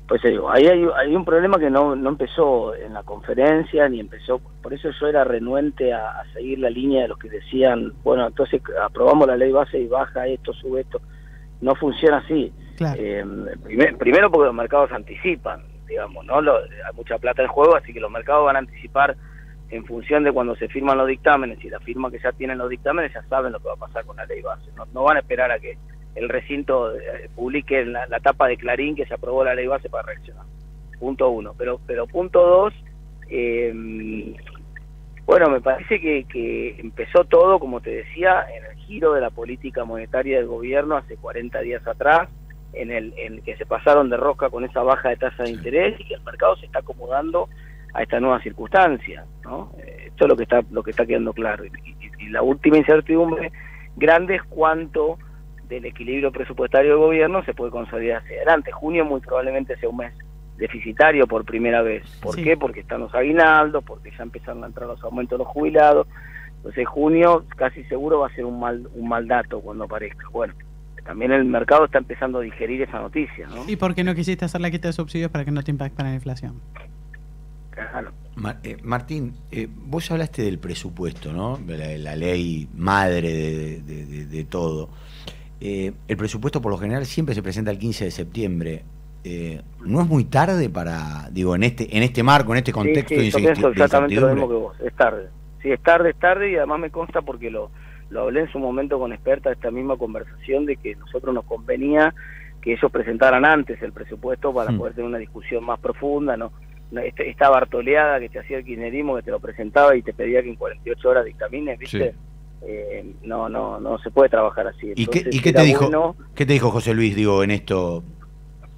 Pues digo, ahí hay un problema que no empezó en la conferencia, ni empezó, por eso yo era renuente a seguir la línea de los que decían, bueno, entonces aprobamos la ley base y baja esto, sube esto. No funciona así. Claro. Primero porque los mercados anticipan, digamos, ¿no? Hay mucha plata en juego, así que los mercados van a anticipar en función de cuando se firman los dictámenes, y la firma que ya tienen los dictámenes ya saben lo que va a pasar con la ley base. No van a esperar a que el recinto publique la tapa de Clarín que se aprobó la ley base para reaccionar. Punto uno. Pero punto dos, bueno, me parece que empezó todo, como te decía, en el giro de la política monetaria del gobierno hace 40 días atrás, en el que se pasaron de rosca con esa baja de tasa de interés, y que el mercado se está acomodando a esta nueva circunstancia, ¿no? Esto es lo que está quedando claro. Y la última incertidumbre grande es cuánto del equilibrio presupuestario del gobierno se puede consolidar hacia adelante. Junio muy probablemente sea un mes deficitario por primera vez. ¿Por qué? Porque están los aguinaldos, porque ya empezaron a entrar los aumentos de los jubilados. Entonces junio casi seguro va a ser un mal dato cuando aparezca. Bueno, también el mercado está empezando a digerir esa noticia, ¿no? ¿Y por qué no quisiste hacer la quita de subsidios para que no te impactara la inflación? Claro. Martín, vos hablaste del presupuesto, ¿no? La ley madre de todo. El presupuesto por lo general siempre se presenta el 15 de septiembre. ¿No es muy tarde para, digo, en este marco, en este contexto de incertidumbre? Yo pienso exactamente lo mismo que vos, es tarde. Sí, es tarde, y además me consta porque lo hablé en su momento con expertas, esta misma conversación de que nosotros nos convenía que ellos presentaran antes el presupuesto para poder tener una discusión más profunda, ¿no? Esta bartoleada que te hacía el kirchnerismo, que te lo presentaba y te pedía que en 48 horas dictamines, ¿viste? Sí. No se puede trabajar así. Entonces, ¿Y qué te dijo? Bueno, ¿qué te dijo José Luis, digo, en esto?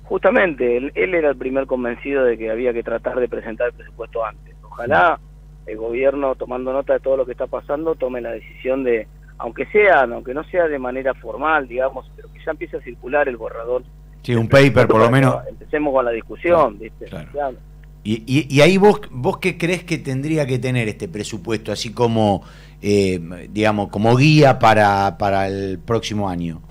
Justamente, él era el primer convencido de que había que tratar de presentar el presupuesto antes. Ojalá el gobierno, tomando nota de todo lo que está pasando, tome la decisión de, aunque no sea de manera formal, digamos, pero que ya empiece a circular el borrador. Sí, un paper por lo menos. Empecemos con la discusión, ¿viste? Claro. Y ahí vos qué crees que tendría que tener este presupuesto, así como, digamos, como guía para el próximo año?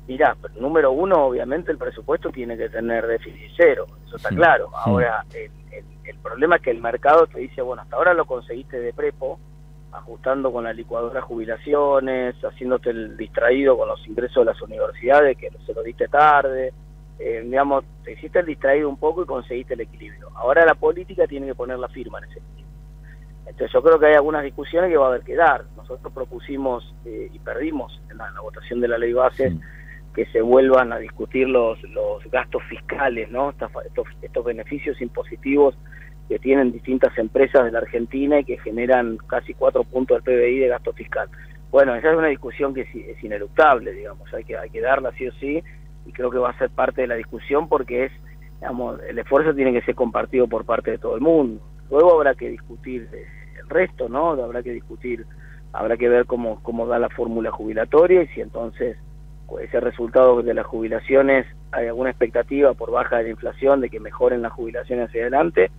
Mirá, número uno, obviamente el presupuesto tiene que tener déficit cero, eso está claro. Ahora, el problema es que el mercado te dice, bueno, hasta ahora lo conseguiste de prepo, ajustando con la licuadora jubilaciones, haciéndote el distraído con los ingresos de las universidades, que se lo diste tarde, digamos, te hiciste el distraído un poco y conseguiste el equilibrio. Ahora la política tiene que poner la firma en ese equilibrio. Entonces yo creo que hay algunas discusiones que va a haber que dar. Nosotros propusimos y perdimos en la votación de la ley base que se vuelvan a discutir los gastos fiscales, ¿no? Estos beneficios impositivos que tienen distintas empresas de la Argentina y que generan casi 4 puntos del PBI de gasto fiscal. Bueno, esa es una discusión que es ineluctable, digamos, hay que darla sí o sí, y creo que va a ser parte de la discusión porque digamos, el esfuerzo tiene que ser compartido por parte de todo el mundo. Luego habrá que discutir el resto, ¿no? Habrá que ver cómo da la fórmula jubilatoria, y si entonces ese resultado de las jubilaciones hay alguna expectativa por baja de la inflación de que mejoren las jubilaciones hacia adelante.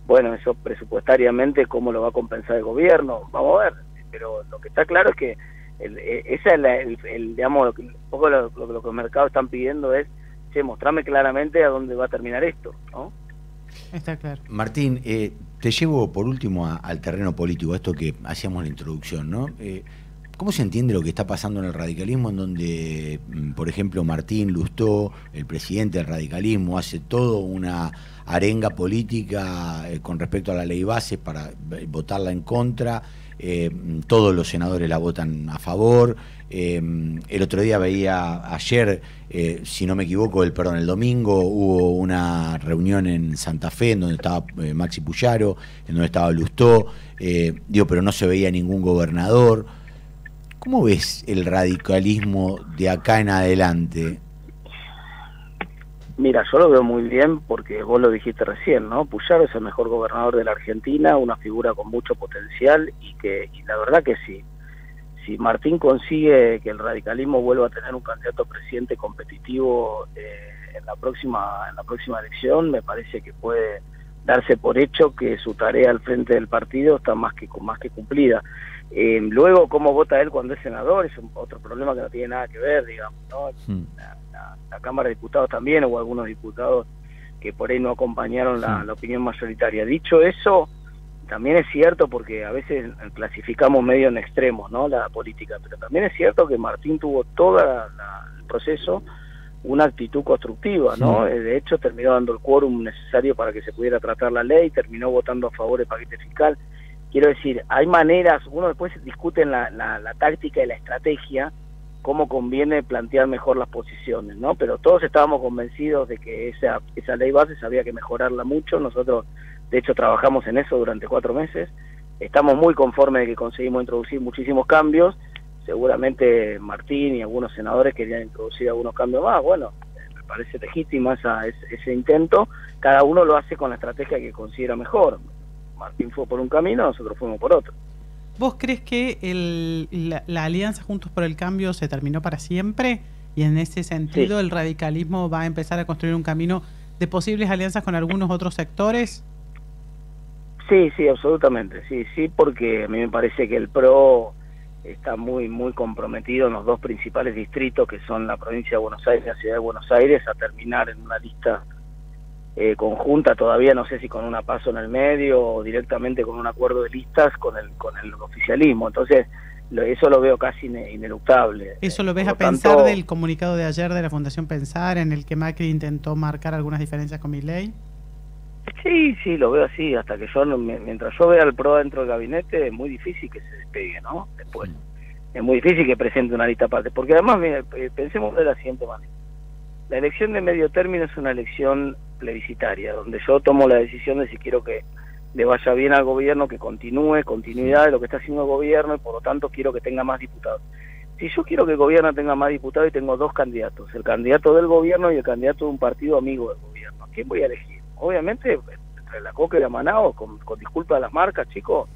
Bueno, eso presupuestariamente, ¿cómo lo va a compensar el gobierno? Vamos a ver, pero lo que está claro es que esa es digamos, un poco lo que los mercados están pidiendo es, mostrame claramente a dónde va a terminar esto, ¿no? Está claro. Martín, te llevo por último al terreno político, esto que hacíamos la introducción, ¿no? ¿Cómo se entiende lo que está pasando en el radicalismo, en donde, por ejemplo, Martín Lustó, el presidente del radicalismo, hace toda una arenga política con respecto a la ley base para votarla en contra? Todos los senadores la votan a favor. El otro día ayer, si no me equivoco, el domingo hubo una reunión en Santa Fe en donde estaba Maxi Puyaro, en donde estaba Lustó, pero no se veía ningún gobernador. ¿Cómo ves el radicalismo de acá en adelante? Mira, yo lo veo muy bien porque vos lo dijiste recién, ¿no? Puyaro es el mejor gobernador de la Argentina, una figura con mucho potencial y la verdad que si si Martín consigue que el radicalismo vuelva a tener un candidato presidente competitivo en la próxima elección, me parece que puede darse por hecho que su tarea al frente del partido está más que cumplida. Luego, cómo vota él cuando es senador es otro problema que no tiene nada que ver, digamos, ¿no? La Cámara de Diputados también hubo algunos diputados que por ahí no acompañaron la opinión mayoritaria. Dicho eso, también es cierto, porque a veces clasificamos medio en extremos, ¿no?, la política, pero también es cierto que Martín tuvo todo el proceso una actitud constructiva, ¿no? De hecho, terminó dando el quórum necesario para que se pudiera tratar la ley, terminó votando a favor del paquete fiscal. Quiero decir, hay maneras, uno después discute en la táctica y la estrategia, cómo conviene plantear mejor las posiciones, ¿no? Pero todos estábamos convencidos de que esa ley base había que mejorarla mucho. Nosotros, de hecho, trabajamos en eso durante 4 meses. Estamos muy conformes de que conseguimos introducir muchísimos cambios. Seguramente Martín y algunos senadores querían introducir algunos cambios más. Bueno, me parece legítimo ese intento. Cada uno lo hace con la estrategia que considera mejor. Martín fue por un camino, nosotros fuimos por otro. ¿Vos crees que la alianza Juntos por el Cambio se terminó para siempre? Y en ese sentido, ¿el radicalismo va a empezar a construir un camino de posibles alianzas con algunos otros sectores? Sí, absolutamente. Sí, porque a mí me parece que el PRO está muy comprometido en los 2 principales distritos, que son la provincia de Buenos Aires y la ciudad de Buenos Aires, a terminar en una lista conjunta, todavía no sé si con una paso en el medio o directamente con un acuerdo de listas con el oficialismo. Entonces, eso lo veo casi ineluctable. ¿Eso lo ves a pensar del comunicado de ayer de la Fundación Pensar, en el que Macri intentó marcar algunas diferencias con Milei? Sí, lo veo así, hasta que mientras yo vea al PRO dentro del gabinete, es muy difícil que se despegue, ¿no? Después, es muy difícil que presente una lista aparte, porque además, pensemos de la siguiente manera. La elección de medio término es una elección plebiscitaria, donde yo tomo la decisión de si quiero que le vaya bien al gobierno, que continuidad de lo que está haciendo el gobierno, y por lo tanto quiero que tenga más diputados. Si yo quiero que el gobierno tenga más diputados y tengo 2 candidatos, el candidato del gobierno y el candidato de un partido amigo del gobierno, ¿a quién voy a elegir? Obviamente, entre la Coca y la Manao, con disculpa de las marcas, chicos,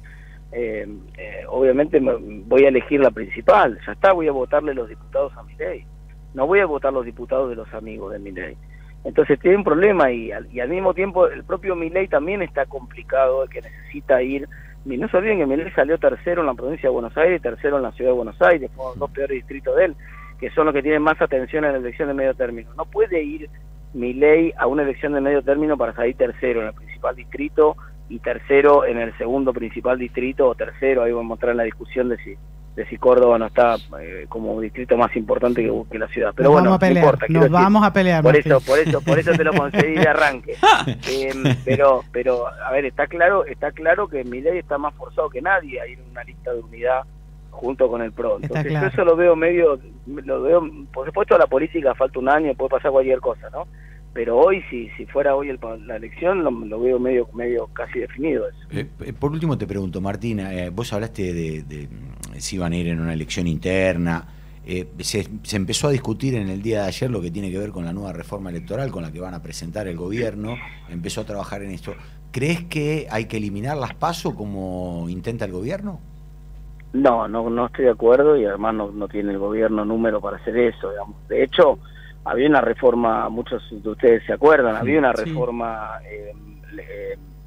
obviamente voy a elegir la principal. Ya está, voy a votarle los diputados a Milei. No voy a votar los diputados de los amigos de Milei. Entonces tiene un problema y al mismo tiempo el propio Milei también está complicado, que necesita ir. No se olviden que Milei salió tercero en la provincia de Buenos Aires y tercero en la ciudad de Buenos Aires, fueron los 2 peores distritos de él, que son los que tienen más atención en la elección de medio término. No puede ir Milei a una elección de medio término para salir tercero en el principal distrito y tercero en el segundo principal distrito, o tercero, ahí vamos a entrar en la discusión de si Córdoba no está como distrito más importante que la ciudad. Pero bueno, no importa. Vamos a pelear. Por eso te lo concedí de arranque. Pero a ver, está claro que Milei está más forzado que nadie a ir en una lista de unidad junto con el PRO. Entonces, claro, yo eso lo veo, por supuesto, la política falta un año, puede pasar cualquier cosa, ¿no? Pero hoy, si fuera hoy la elección, lo veo medio casi definido eso. Por último te pregunto, Martina, vos hablaste de si iban a ir en una elección interna. Se empezó a discutir en el día de ayer lo que tiene que ver con la nueva reforma electoral con la que van a presentar el gobierno. Empezó a trabajar en esto. ¿Crees que hay que eliminar las PASO como intenta el gobierno? No estoy de acuerdo, y además no tiene el gobierno número para hacer eso, digamos. De hecho, había una reforma, muchos de ustedes se acuerdan, había una reforma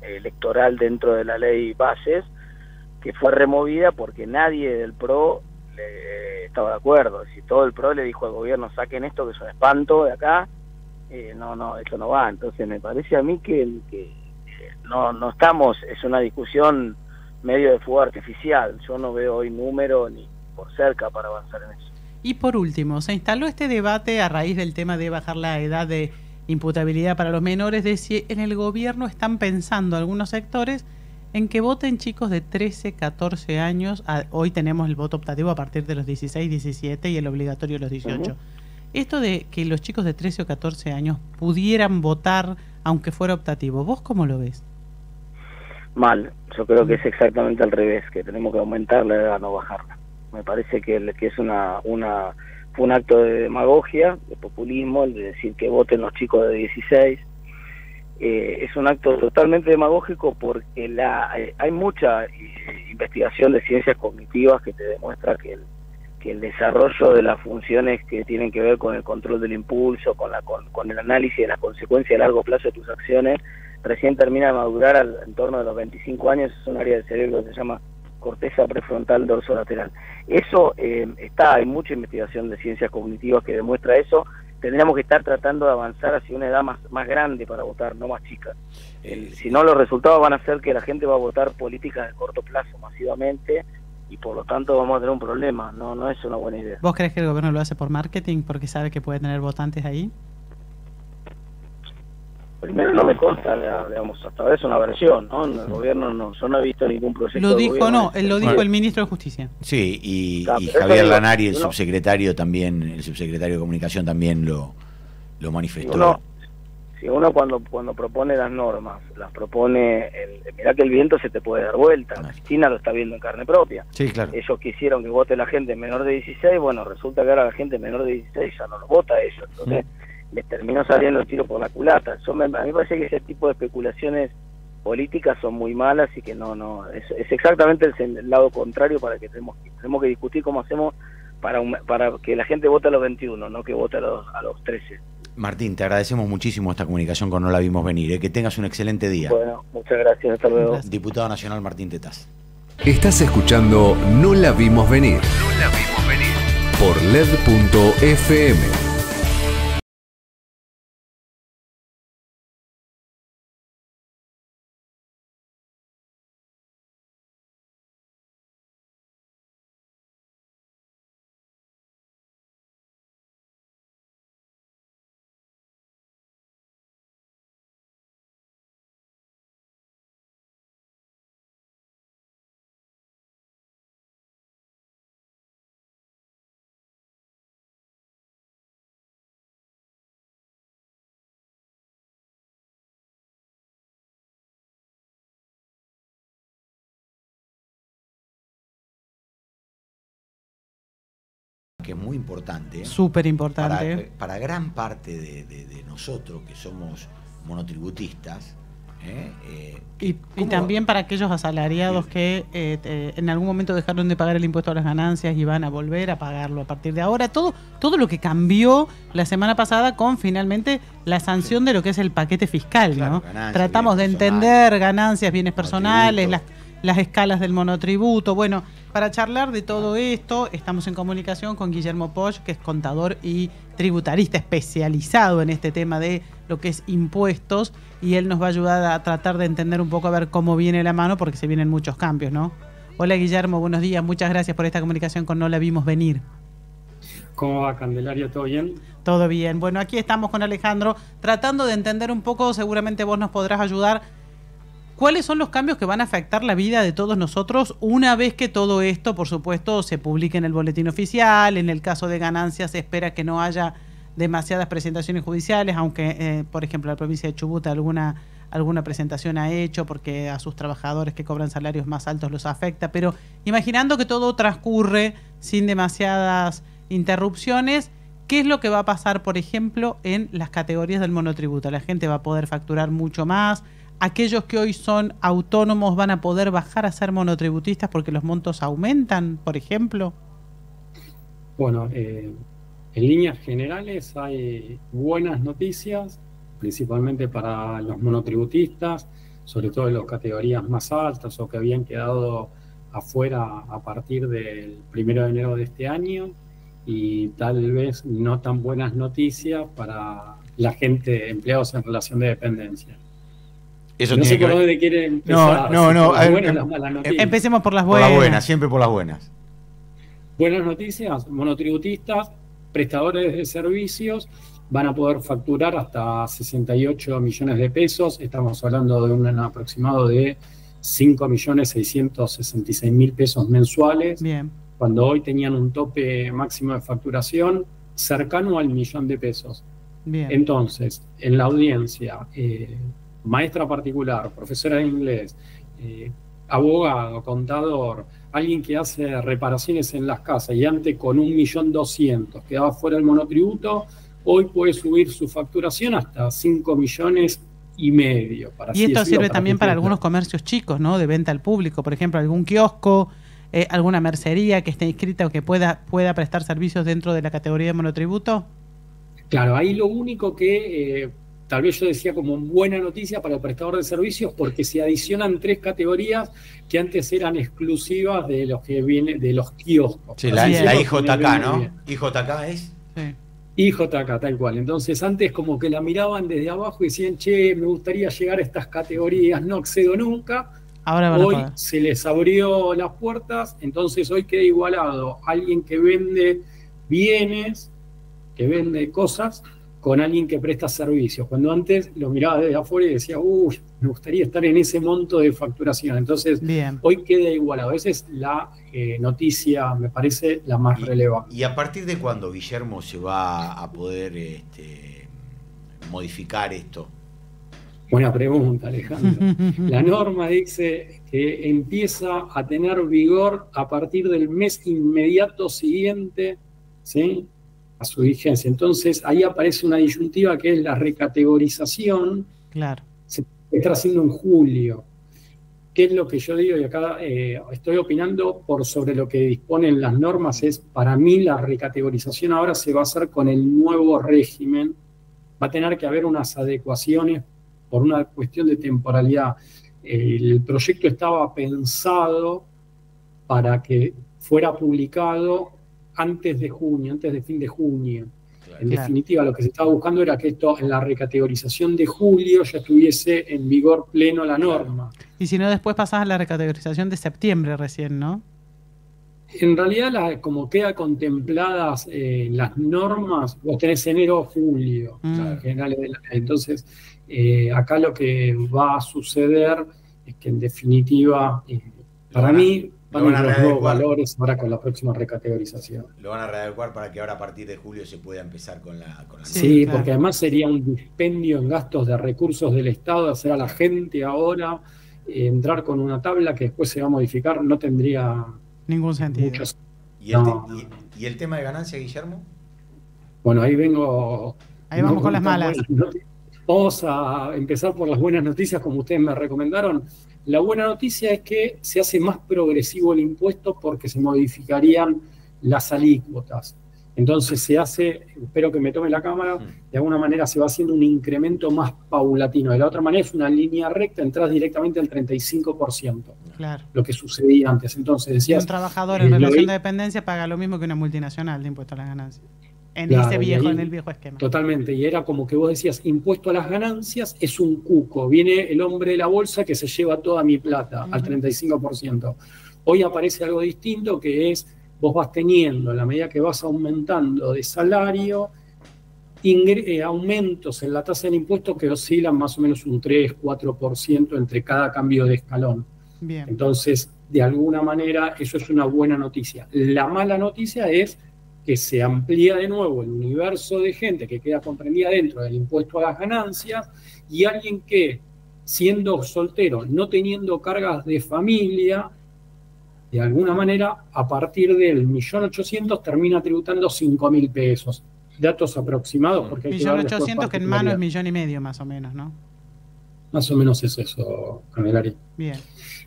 electoral dentro de la ley Bases que fue removida porque nadie del PRO estaba de acuerdo. Si todo el PRO le dijo al gobierno, saquen esto que es un espanto de acá, esto no va. Entonces me parece a mí que no estamos, es una discusión medio de fuego artificial. Yo no veo hoy número ni por cerca para avanzar en eso. Y por último, se instaló este debate a raíz del tema de bajar la edad de imputabilidad para los menores, de si en el gobierno están pensando algunos sectores en que voten chicos de 13, 14 años. Hoy tenemos el voto optativo a partir de los 16, 17 y el obligatorio a los 18. Esto de que los chicos de 13 o 14 años pudieran votar aunque fuera optativo, ¿vos cómo lo ves? Mal, yo creo que es exactamente al revés, que tenemos que aumentar la edad, no bajarla. Me parece que es fue un acto de demagogia, de populismo, el de decir que voten los chicos de 16. Es un acto totalmente demagógico porque hay mucha investigación de ciencias cognitivas que te demuestra que el desarrollo de las funciones que tienen que ver con el control del impulso, con el análisis de las consecuencias a largo plazo de tus acciones, recién termina de madurar en torno de los 25 años. Es un área del cerebro que se llama corteza prefrontal dorsolateral. Eso hay mucha investigación de ciencias cognitivas que demuestra eso. Tendríamos que estar tratando de avanzar hacia una edad más grande para votar, no más chica. Si no, los resultados van a ser que la gente va a votar políticas de corto plazo masivamente, y por lo tanto vamos a tener un problema. No es una buena idea. ¿Vos crees que el gobierno lo hace por marketing porque sabe que puede tener votantes ahí? Primero, no me consta, digamos, hasta ahora es una versión, ¿no? El gobierno yo no he visto ningún proyecto. Lo dijo, gobierno, lo dijo el ministro de Justicia. Sí, y pero Javier eso Lanari, el uno- subsecretario de Comunicación también lo manifestó. Si uno cuando propone las normas, las propone, mirá que el viento se te puede dar vuelta. Claro. Cristina lo está viendo en carne propia. Sí, claro. Ellos quisieron que vote la gente menor de 16, bueno, resulta que ahora la gente menor de 16 ya no lo vota a ellos, entonces les terminó saliendo el tiro por la culata. A mí me parece que ese tipo de especulaciones políticas son muy malas y que es exactamente el lado contrario para que tenemos que discutir cómo hacemos para que la gente vote a los 21, no que vote a los 13. Martín, te agradecemos muchísimo esta comunicación con No la vimos venir. Que tengas un excelente día. Bueno, muchas gracias, hasta luego. Gracias. Diputado Nacional Martín Tetaz. Estás escuchando No la vimos venir. No la vimos venir. Por LED.fm. Que es muy importante. Súper importante. Para gran parte de nosotros que somos monotributistas. Y también para aquellos asalariados que en algún momento dejaron de pagar el impuesto a las ganancias y van a volver a pagarlo a partir de ahora. Todo lo que cambió la semana pasada con finalmente la sanción de lo que es el paquete fiscal, Claro, ¿no? ganancias, Tratamos de bienes entender personales, ganancias, bienes personales, monotributo. las escalas del monotributo. Bueno, para charlar de todo esto, estamos en comunicación con Guillermo Poch, que es contador y tributarista especializado en este tema de lo que es impuestos, y él nos va a ayudar a tratar de entender un poco a ver cómo viene la mano, porque se vienen muchos cambios, ¿no? Hola Guillermo, buenos días, muchas gracias por esta comunicación con No la vimos venir. ¿Cómo va, Candelaria? ¿Todo bien? Todo bien. Bueno, aquí estamos con Alejandro tratando de entender un poco, seguramente vos nos podrás ayudar. ¿Cuáles son los cambios que van a afectar la vida de todos nosotros una vez que todo esto, por supuesto, se publique en el boletín oficial? En el caso de ganancias se espera que no haya demasiadas presentaciones judiciales, aunque, por ejemplo, la provincia de Chubut alguna presentación ha hecho porque a sus trabajadores que cobran salarios más altos los afecta. Pero imaginando que todo transcurre sin demasiadas interrupciones, ¿qué es lo que va a pasar, por ejemplo, en las categorías del monotributo? La gente va a poder facturar mucho más. Aquellos que hoy son autónomos van a poder bajar a ser monotributistas porque los montos aumentan, por ejemplo. Bueno, en líneas generales hay buenas noticias, principalmente para los monotributistas, sobre todo en las categorías más altas o que habían quedado afuera a partir del 1 de enero de este año, y tal vez no tan buenas noticias para la gente, empleados en relación de dependencia. Eso No tiene sé que por ver. dónde quiere empezar. No, si por las a ver, buenas o las malas noticias. Empecemos por las Por buenas. las buenas, siempre por las buenas. Buenas noticias: monotributistas, prestadores de servicios van a poder facturar hasta 68 millones de pesos. Estamos hablando de un aproximado de 5.666.000 pesos mensuales, Bien. cuando hoy tenían un tope máximo de facturación cercano al 1.000.000 de pesos. Bien. Entonces, en la audiencia, maestra particular, profesora de inglés, abogado, contador, alguien que hace reparaciones en las casas y antes con 1.200.000 quedaba fuera del monotributo, hoy puede subir su facturación hasta 5,5 millones. Para Y esto así sirve decirlo, también para que algunos comercios chicos, ¿no? De venta al público, por ejemplo, algún kiosco alguna mercería que esté inscrita o que pueda prestar servicios dentro de la categoría de monotributo? Claro, ahí lo único que tal vez yo decía como buena noticia para el prestador de servicios, porque se adicionan 3 categorías que antes eran exclusivas de los que vienen de los kioscos. Sí, la IJK, ¿no? IJK es. Sí. IJK, tal cual. Entonces antes como que la miraban desde abajo y decían, che, me gustaría llegar a estas categorías, no accedo nunca. Ahora hoy se les abrió las puertas, entonces hoy queda igualado alguien que vende bienes, que vende cosas, con alguien que presta servicios. Cuando antes lo miraba desde afuera y decía, uy, me gustaría estar en ese monto de facturación. Entonces, bien, hoy queda igualado. Esa es la noticia, me parece, la más relevante. ¿Y a partir de cuándo, Guillermo, se va a poder modificar esto? Buena pregunta, Alejandro. La norma dice que empieza a tener vigor a partir del mes inmediato siguiente, ¿sí?, a su vigencia. Entonces ahí aparece una disyuntiva que es la recategorización. Claro. Se está haciendo en julio. ¿Qué es lo que yo digo? Y acá estoy opinando por sobre lo que disponen las normas. Es, para mí, la recategorización ahora se va a hacer con el nuevo régimen. Va a tener que haber unas adecuaciones por una cuestión de temporalidad. El proyecto estaba pensado para que fuera publicado antes de junio, antes de fin de junio. Claro. En definitiva, lo que se estaba buscando era que esto, en la recategorización de julio, ya estuviese en vigor pleno la norma. Y si no, después pasás a la recategorización de septiembre recién, ¿no? En realidad, como queda contempladas las normas, vos tenés enero o julio, generales del año. Entonces, acá lo que va a suceder es que, en definitiva, para mí, van a ir los nuevos valores ahora con la próxima recategorización. Lo van a readecuar para que ahora a partir de julio se pueda empezar con la sí, claro. Porque además sería un dispendio en gastos de recursos del Estado hacer a la gente ahora entrar con una tabla que después se va a modificar, no tendría ningún sentido. ¿Y el tema de ganancia, Guillermo? Bueno, ahí vengo. Ahí vamos con las malas. Vamos a empezar por las buenas noticias, como ustedes me recomendaron. La buena noticia es que se hace más progresivo el impuesto porque se modificarían las alícuotas. Entonces se hace, espero que me tome la cámara, de alguna manera se va haciendo un incremento más paulatino. De la otra manera es una línea recta, entras directamente al 35%. Claro. Lo que sucedía antes. Entonces decías, un trabajador en relación de dependencia paga lo mismo que una multinacional de impuesto a las ganancias. En el viejo esquema. Totalmente, y era como que vos decías, impuesto a las ganancias es un cuco. Viene el hombre de la bolsa que se lleva toda mi plata, al 35%. Hoy aparece algo distinto, que es, vos vas teniendo, a la medida que vas aumentando de salario, aumentos en la tasa del impuesto que oscilan más o menos un 3-4% entre cada cambio de escalón. Bien. Entonces, de alguna manera, eso es una buena noticia. La mala noticia es que se amplía de nuevo el universo de gente que queda comprendida dentro del impuesto a las ganancias, y alguien que, siendo soltero, no teniendo cargas de familia, de alguna manera, a partir del 1.800.000 termina tributando 5.000 pesos. Datos aproximados. 1.800.000 que en mano es 1,5 millones más o menos, ¿no? Más o menos es eso, Candelaria. Bien.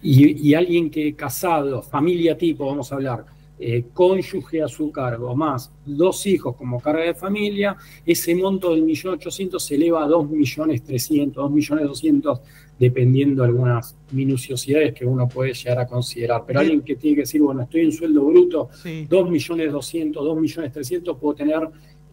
Y alguien que casado, familia tipo, vamos a hablar, cónyuge a su cargo, más 2 hijos como carga de familia, ese monto del 1.800.000 se eleva a 2.300.000, 2.200.000, dependiendo de algunas minuciosidades que uno puede llegar a considerar. Pero alguien que tiene que decir, bueno, estoy en sueldo bruto, 2.200.000, 2.300.000, puedo tener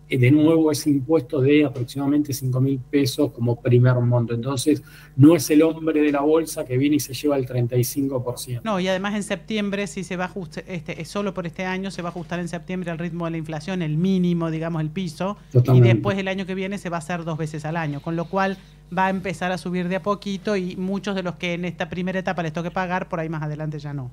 de nuevo ese impuesto de aproximadamente 5.000 pesos como primer monto. Entonces, no es el hombre de la bolsa que viene y se lleva el 35%. No, y además en septiembre, si se va a ajustar, solo por este año, se va a ajustar en septiembre al ritmo de la inflación, el mínimo, digamos, el piso. Totalmente. Y después el año que viene se va a hacer 2 veces al año, con lo cual va a empezar a subir de a poquito, y muchos de los que en esta primera etapa les toque pagar, por ahí más adelante ya no.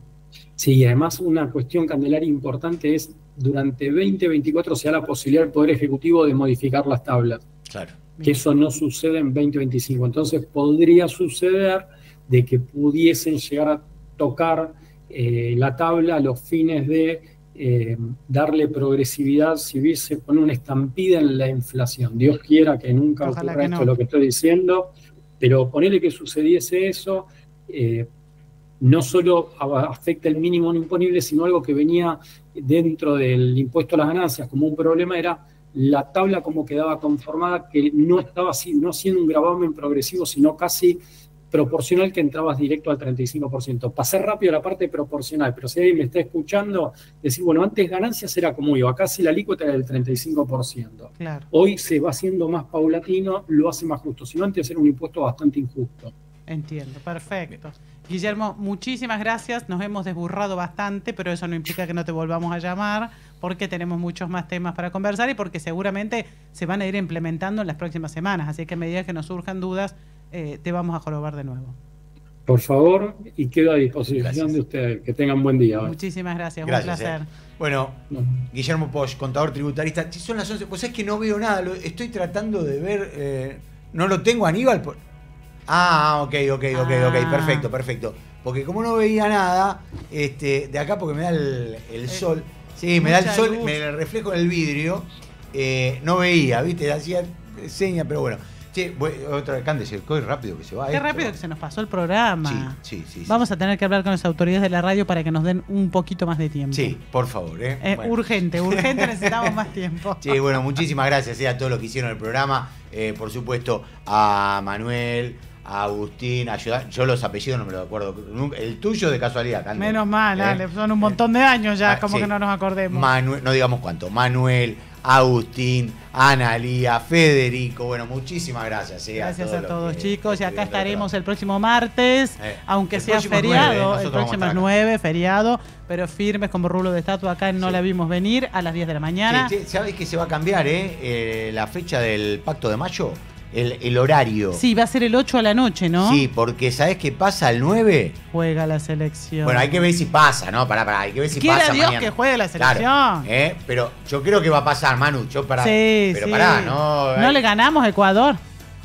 Sí, y además una cuestión, Candelaria, importante es, durante 2024 se da la posibilidad del Poder Ejecutivo de modificar las tablas. Claro. Que eso no sucede en 2025. Entonces podría suceder de que pudiesen llegar a tocar la tabla a los fines de darle progresividad si hubiese poner una estampida en la inflación. Dios quiera que nunca ocurra esto, lo que estoy diciendo, pero ponerle que sucediese eso, no solo afecta el mínimo imponible, sino algo que venía dentro del impuesto a las ganancias como un problema, era la tabla como quedaba conformada, que no estaba no siendo un gravamen progresivo, sino casi proporcional, que entrabas directo al 35%. Pasé rápido a la parte proporcional, pero si alguien me está escuchando, decir, bueno, antes ganancias era como yo, acá sí la alícuota era del 35%. Claro. Hoy se va haciendo más paulatino, lo hace más justo, sino antes era un impuesto bastante injusto. Entiendo, perfecto. Guillermo, muchísimas gracias, nos hemos desburrado bastante, pero eso no implica que no te volvamos a llamar, porque tenemos muchos más temas para conversar y porque seguramente se van a ir implementando en las próximas semanas, así que a medida que nos surjan dudas, te vamos a jorobar de nuevo. Por favor, y quedo a disposición de ustedes. Que tengan buen día. Muchísimas gracias, un placer. Bueno, Guillermo Posch, contador tributarista. Son las 11, pues es que no veo nada, estoy tratando de ver, no lo tengo, Aníbal. Ok, perfecto. Porque como no veía nada, de acá, porque me da el sol, sí, me da el sol, me reflejo en el vidrio, no veía, ¿viste? Hacía señas, pero bueno. Sí, otra vez, Cándese, qué rápido que se va. Qué rápido que se nos pasó el programa. Sí. Vamos a tener que hablar con las autoridades de la radio para que nos den un poquito más de tiempo. Sí, por favor. Bueno. Urgente, necesitamos más tiempo. Sí, bueno, muchísimas gracias a todos los que hicieron el programa. Por supuesto, a Manuel, a Agustín, a yo los apellidos no me los acuerdo. El tuyo de casualidad, Cándese. Menos mal, Ale, son un montón de años ya, como que no nos acordemos. Manuel, no digamos cuánto. Manuel, Agustín, Analía, Federico, bueno, muchísimas gracias. Gracias a todos, chicos, y acá estaremos el próximo martes, aunque sea feriado, el próximo es 9, feriado, pero firmes como rulo de estatua acá en No la vimos venir a las 10 de la mañana. ¿Sabés que se va a cambiar la fecha del Pacto de Mayo? El horario. Sí, va a ser el 8 a la noche, ¿no? Sí, porque ¿sabés qué pasa? El 9 juega la selección. Bueno, hay que ver si pasa, ¿no? Pará, hay que ver si quiera pasa Dios mañana. Que juegue la selección. Claro, pero yo creo que va a pasar, Manu. Pero pará, no. ¿No le ganamos a Ecuador?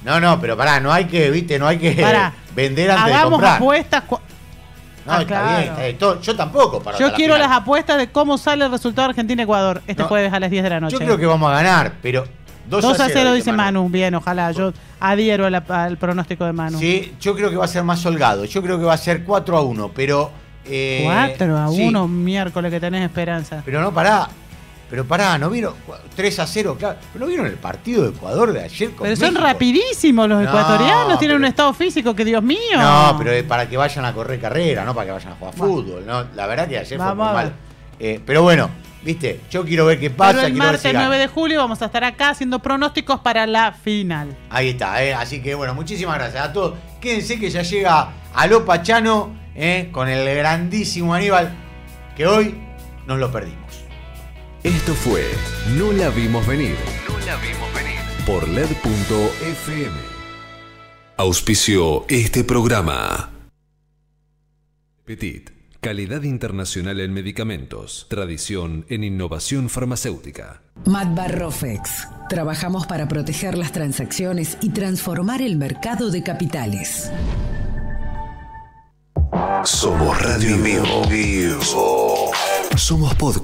No, pero pará, no hay que, viste, no hay que vender antes de comprar. Hagamos apuestas. No, está bien. Yo tampoco. Yo quiero las apuestas de cómo sale el resultado Argentina-Ecuador este jueves a las 10 de la noche. Yo creo que vamos a ganar, pero 2-0 dice Manu. Bien, ojalá. Yo adhiero al pronóstico de Manu. Sí, yo creo que va a ser más holgado. Yo creo que va a ser 4-1, pero... 4-1, miércoles que tenés esperanza. Pero no, pará. ¿No vieron? 3-0, claro. ¿No vieron el partido de Ecuador de ayer con Pero México? son rapidísimos los ecuatorianos, tienen un estado físico que Dios mío. No, pero es para que vayan a correr carrera, no para que vayan a jugar fútbol. No, la verdad que ayer fue muy mal. Pero bueno, viste, yo quiero ver qué pasa. Pero el martes 9 de julio vamos a estar acá haciendo pronósticos para la final. Ahí está, así que bueno, muchísimas gracias a todos. Quédense que ya llega Aló Pachano con el grandísimo Aníbal, que hoy nos lo perdimos. Esto fue No la vimos venir. Por LED.fm. Auspició este programa. Petit. Calidad internacional en medicamentos. Tradición en innovación farmacéutica. Matbarrofex. Trabajamos para proteger las transacciones y transformar el mercado de capitales. Somos Radio en Vivo. Somos podcast.